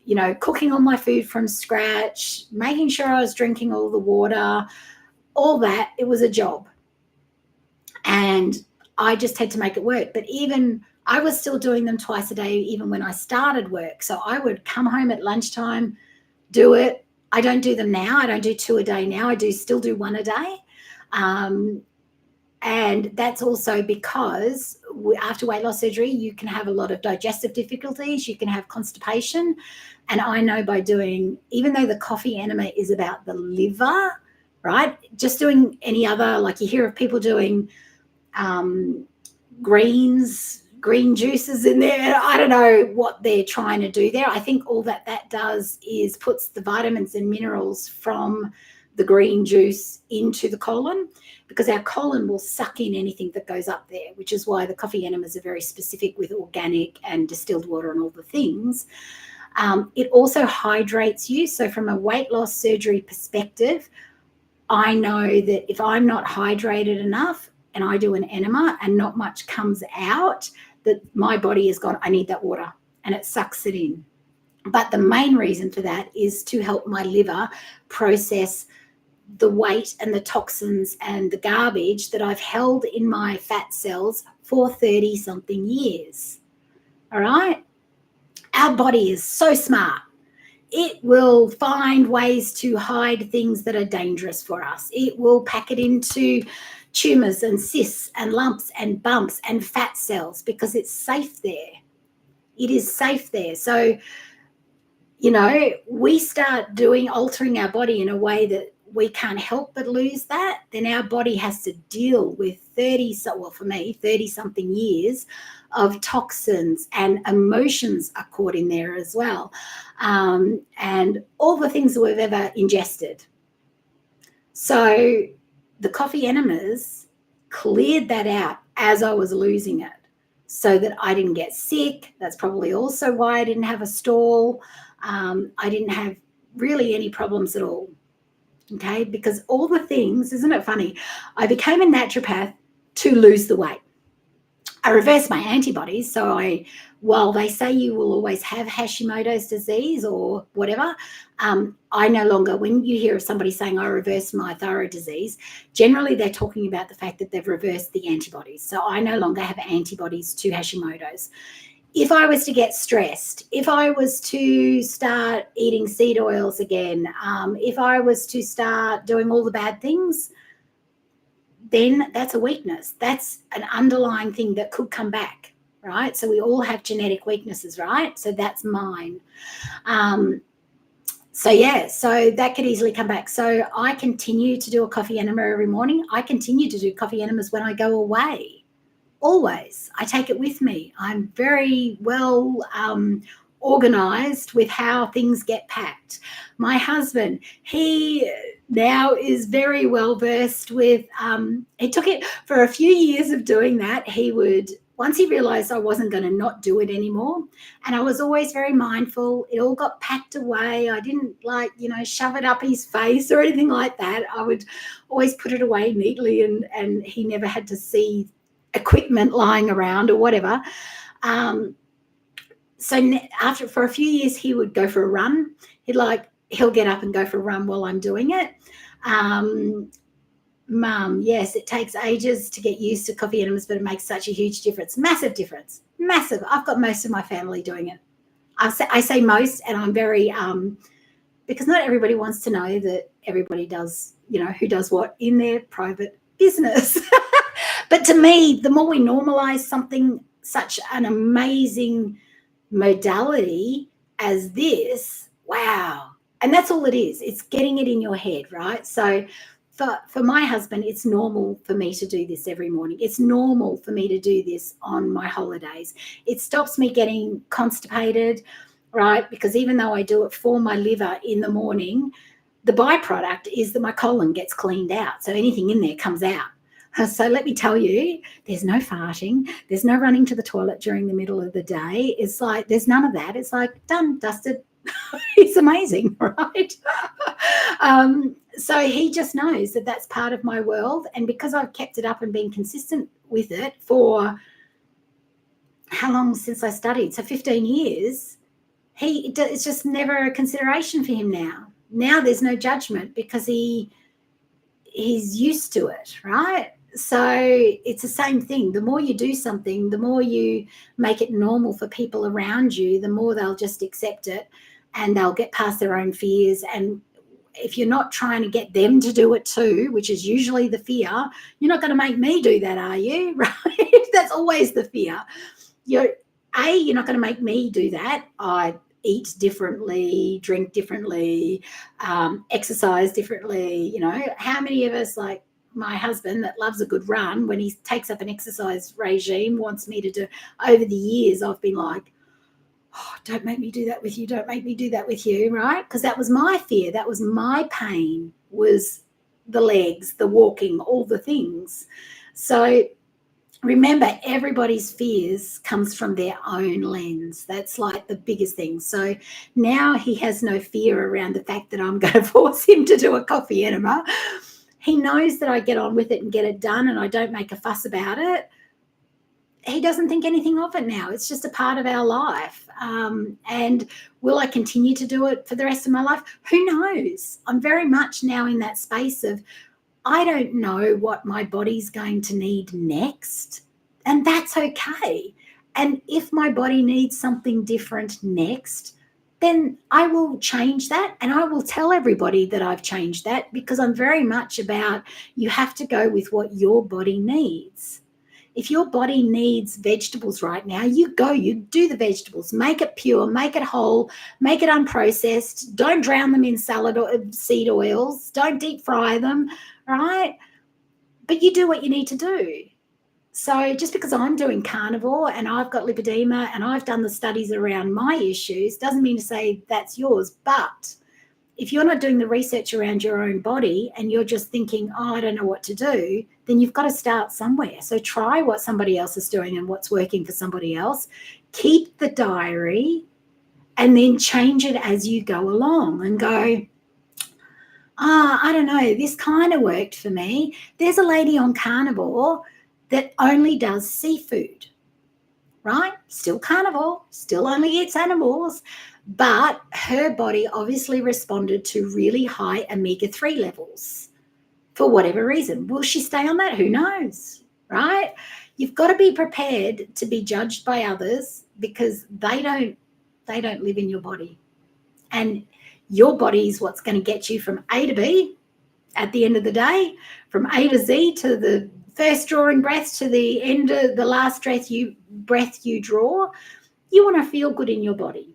you know, cooking all my food from scratch, making sure I was drinking all the water, all that. It was a job. And I just had to make it work. But even I was still doing them twice a day, even when I started work. So I would come home at lunchtime, do it. I don't do them now. I don't do 2 a day now. I still do 1 a day. And that's also because after weight loss surgery, you can have a lot of digestive difficulties. You can have constipation. And I know by doing, even though the coffee enema is about the liver, right? Just doing any other, like you hear of people doing green juices in there. I don't know what they're trying to do there. I think all that does is puts the vitamins and minerals from the green juice into the colon, because our colon will suck in anything that goes up there, which is why the coffee enemas are very specific with organic and distilled water and all the things. It also hydrates you. So from a weight loss surgery perspective, I know that if I'm not hydrated enough and I do an enema and not much comes out, that my body has gone, I need that water, and it sucks it in. But the main reason for that is to help my liver process the weight and the toxins and the garbage that I've held in my fat cells for 30-something years. All right? Our body is so smart. It will find ways to hide things that are dangerous for us. It will pack it into tumors and cysts and lumps and bumps and fat cells because it's safe there. It is safe there. So, you know, we start altering our body in a way that we can't help but lose that, then our body has to deal with 30-something years of toxins, and emotions are caught in there as well, and all the things that we've ever ingested. So the coffee enemas cleared that out as I was losing it. so that I didn't get sick. That's probably also why I didn't have a stall. I didn't have really any problems at all. Okay, because all the things, isn't it funny? I became a naturopath to lose the weight. I reversed my antibodies. So while they say you will always have Hashimoto's disease or whatever, I no longer, when you hear of somebody saying I reversed my thyroid disease, generally they're talking about the fact that they've reversed the antibodies. So I no longer have antibodies to Hashimoto's. If I was to get stressed, if I was to start eating seed oils again, if I was to start doing all the bad things, then that's a weakness. That's an underlying thing that could come back, right? So we all have genetic weaknesses, right? So that's mine. So that could easily come back. So I continue to do a coffee enema every morning. I continue to do coffee enemas when I go away. Always. I take it with me. I'm very well organized with how things get packed. My husband, he now is very well versed with, it took it for a few years of doing that. He would, once he realized I wasn't going to not do it anymore, and I was always very mindful, it all got packed away. I didn't shove it up his face or anything like that. I would always put it away neatly, and he never had to see equipment lying around or whatever. So for a few years, he would go for a run. He'll get up and go for a run while I'm doing it. Mum, yes, it takes ages to get used to coffee enemas, but it makes such a huge difference. Massive difference. Massive. I've got most of my family doing it. I say most, and I'm very, because not everybody wants to know that everybody does, who does what in their private business. But to me, the more we normalize something, such an amazing modality as this, wow. And that's all it is. It's getting it in your head, right? So for my husband, it's normal for me to do this every morning. It's normal for me to do this on my holidays. It stops me getting constipated, right? Because even though I do it for my liver in the morning, the byproduct is that my colon gets cleaned out. So anything in there comes out. So let me tell you, there's no farting. There's no running to the toilet during the middle of the day. It's like, there's none of that. It's like, done, dusted. It's amazing, right? So he just knows that that's part of my world. And because I've kept it up and been consistent with it for how long since I studied? So 15 years, it's just never a consideration for him now. Now there's no judgment because he's used to it, right? So it's the same thing. The more you do something, the more you make it normal for people around you, the more they'll just accept it and they'll get past their own fears. And if you're not trying to get them to do it too, which is usually the fear, you're not going to make me do that, are you? Right? That's always the fear. You're not going to make me do that. I eat differently, drink differently, exercise differently. How many of us, like my husband that loves a good run, when he takes up an exercise regime, wants me to do, over the years, I've been like, oh, don't make me do that with you. Don't make me do that with you, right? Because that was my fear. That was my pain, was the legs, the walking, all the things. So remember, everybody's fears comes from their own lens. That's like the biggest thing. So now he has no fear around the fact that I'm going to force him to do a coffee enema. He knows that I get on with it and get it done and I don't make a fuss about it. He doesn't think anything of it now. It's just a part of our life. And will I continue to do it for the rest of my life? Who knows? I'm very much now in that space of, I don't know what my body's going to need next, and that's okay. And if my body needs something different next, then I will change that, and I will tell everybody that I've changed that, because I'm very much about, you have to go with what your body needs. If your body needs vegetables right now, you do the vegetables, make it pure, make it whole, make it unprocessed. Don't drown them in salad or seed oils. Don't deep fry them, right? But you do what you need to do. So just because I'm doing carnivore and I've got lipedema and I've done the studies around my issues doesn't mean to say that's yours. But if you're not doing the research around your own body and you're just thinking, oh, I don't know what to do, then you've got to start somewhere. So try what somebody else is doing and what's working for somebody else. Keep the diary and then change it as you go along and go, I don't know, this kind of worked for me. There's a lady on carnivore that only does seafood, right? Still carnivore, still only eats animals, but her body obviously responded to really high omega-3 levels for whatever reason. Will she stay on that? Who knows, right? You've got to be prepared to be judged by others because they don't live in your body. And your body is what's going to get you from A to B at the end of the day, from A to Z, to the first drawing breath to the end of the last breath you draw. You want to feel good in your body.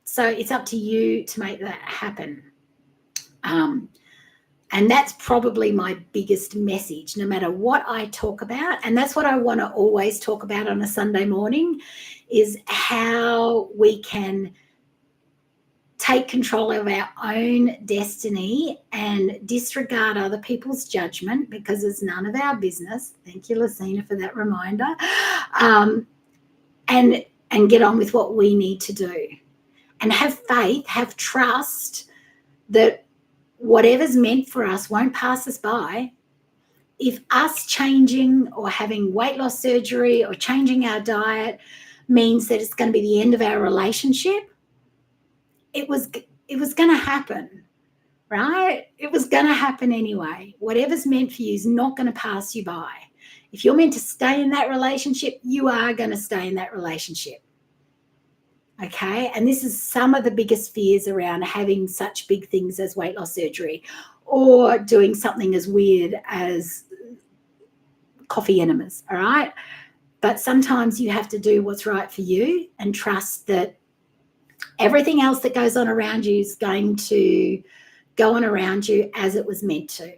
So it's up to you to make that happen. And that's probably my biggest message, no matter what I talk about. And that's what I want to always talk about on a Sunday morning, is how we can take control of our own destiny and disregard other people's judgment, because it's none of our business. Thank you, Lucina, for that reminder. And get on with what we need to do. And have faith, have trust that whatever's meant for us won't pass us by. If us changing or having weight loss surgery or changing our diet means that it's going to be the end of our relationship, it was going to happen, right? It was going to happen anyway. Whatever's meant for you is not going to pass you by. If you're meant to stay in that relationship, you are going to stay in that relationship. Okay, and this is some of the biggest fears around having such big things as weight loss surgery, or doing something as weird as coffee enemas, all right? But sometimes you have to do what's right for you and trust that everything else that goes on around you is going to go on around you as it was meant to,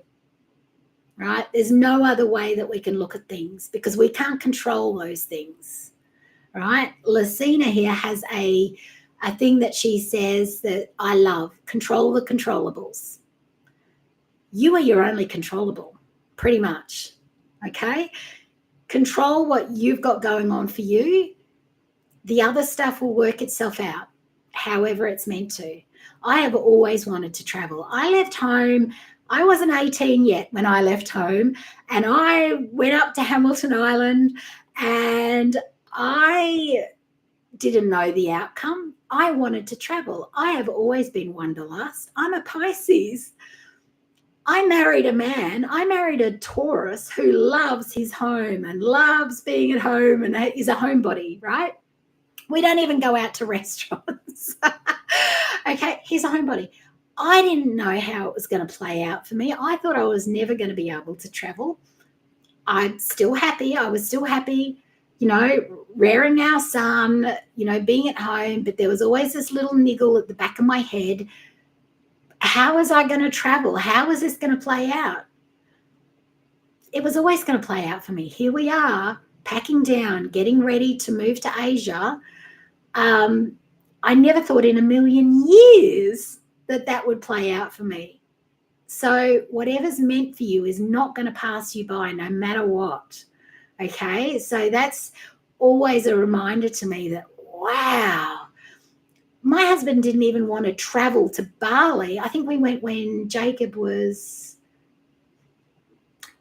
right? There's no other way that we can look at things because we can't control those things. Right? Lucina here has a thing that she says that I love: control the controllables. You are your only controllable, pretty much. Okay? Control what you've got going on for you. The other stuff will work itself out, however it's meant to. I have always wanted to travel. I left home. I wasn't 18 yet when I left home, and I went up to Hamilton Island, and I didn't know the outcome. I wanted to travel. I have always been wanderlust. I'm a Pisces. I married a man. I married a Taurus who loves his home and loves being at home and is a homebody, right? We don't even go out to restaurants. Okay, he's a homebody. I didn't know how it was going to play out for me. I thought I was never going to be able to travel. I'm still happy. I was still happy, rearing our son, being at home, but there was always this little niggle at the back of my head. How was I going to travel? How was this going to play out? It was always going to play out for me. Here we are, packing down, getting ready to move to Asia. I never thought in a million years that would play out for me. So whatever's meant for you is not going to pass you by no matter what. Okay, so that's always a reminder to me that, wow, my husband didn't even want to travel to Bali. I think we went when Jacob was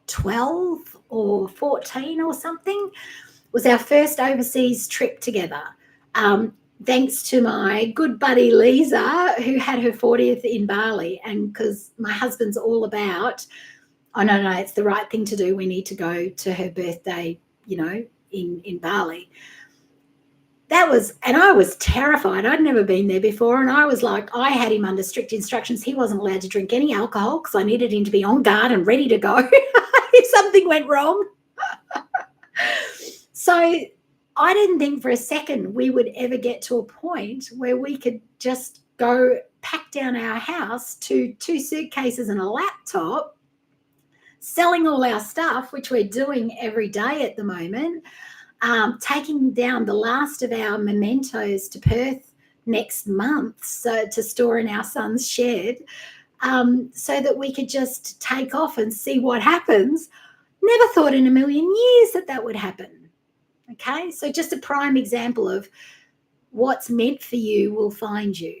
12 or 14 or something. It was our first overseas trip together. Thanks to my good buddy Lisa, who had her 40th in Bali. And because my husband's all about, oh, no, it's the right thing to do. We need to go to her birthday, in Bali. And I was terrified. I'd never been there before. And I was like, I had him under strict instructions. He wasn't allowed to drink any alcohol because I needed him to be on guard and ready to go if something went wrong. So I didn't think for a second we would ever get to a point where we could just go pack down our house to 2 suitcases and a laptop, selling all our stuff, which we're doing every day at the moment, taking down the last of our mementos to Perth next month so to store in our son's shed, so that we could just take off and see what happens. Never thought in a million years that that would happen. Okay, so just a prime example of what's meant for you will find you.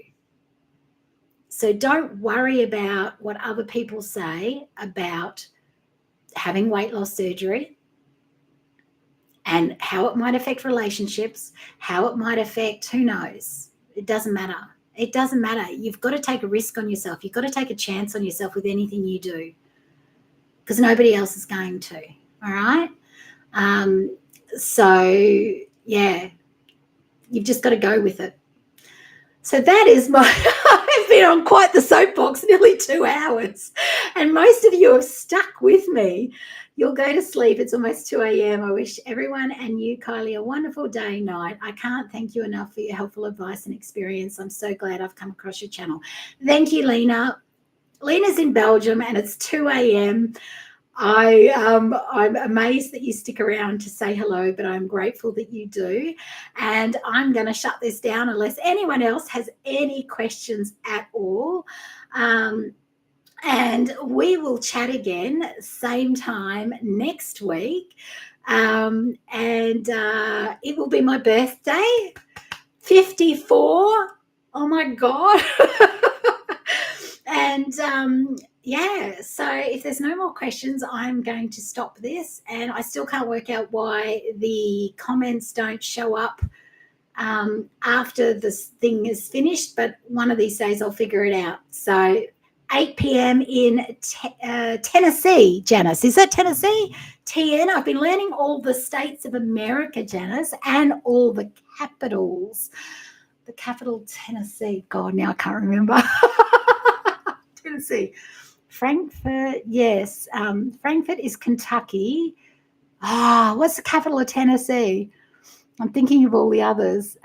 So don't worry about what other people say about having weight loss surgery and how it might affect relationships, how it might affect, who knows? It doesn't matter. It doesn't matter. You've got to take a risk on yourself. You've got to take a chance on yourself with anything you do, because nobody else is going to. All right. So yeah, you've just got to go with it. So that is my, I've been on quite the soapbox, nearly 2 hours, and most of you have stuck with me. You'll go to sleep. It's almost 2 a.m. I wish everyone and you, Kylie, a wonderful day, night. I can't thank you enough for your helpful advice and experience. I'm so glad I've come across your channel. Thank you, Lena. Lena's in Belgium and it's 2 a.m. I'm amazed that you stick around to say hello, but I'm grateful that you do. And I'm going to shut this down unless anyone else has any questions at all. And we will chat again same time next week. And it will be my birthday, 54. Oh my God. And yeah, so if there's no more questions, I'm going to stop this. And I still can't work out why the comments don't show up after this thing is finished, but one of these days I'll figure it out. So 8 p.m. in Tennessee, Janice. Is that Tennessee? TN. I've been learning all the states of America, Janice, and all the capitals. The capital, Tennessee. God, now I can't remember. Tennessee. Frankfurt, yes. Frankfurt is Kentucky. What's the capital of Tennessee? I'm thinking of all the others.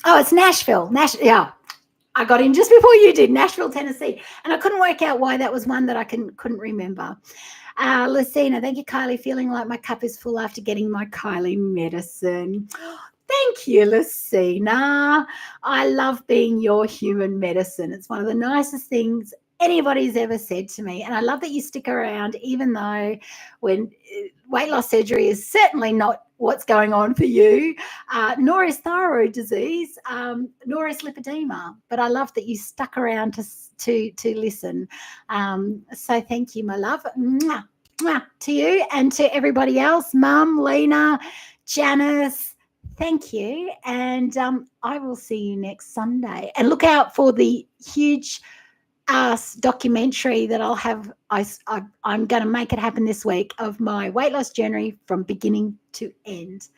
It's Nashville. Yeah, I got in just before you did. Nashville, Tennessee. And I couldn't work out why that was one that I couldn't remember. Lucina, thank you, Kylie. Feeling like my cup is full after getting my Kylie medicine. Thank you, Lucina. I love being your human medicine. It's one of the nicest things anybody's ever said to me. And I love that you stick around, even though when weight loss surgery is certainly not what's going on for you, nor is thyroid disease, nor is lipedema. But I love that you stuck around to listen. So thank you, my love. Mwah, mwah, to you and to everybody else, Mum, Lena, Janice. Thank you. And I will see you next Sunday. And look out for the huge ass documentary that I'll have. I'm going to make it happen this week of my weight loss journey from beginning to end.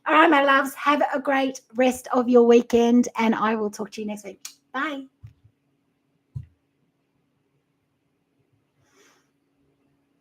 All right, my loves, have a great rest of your weekend and I will talk to you next week. Bye.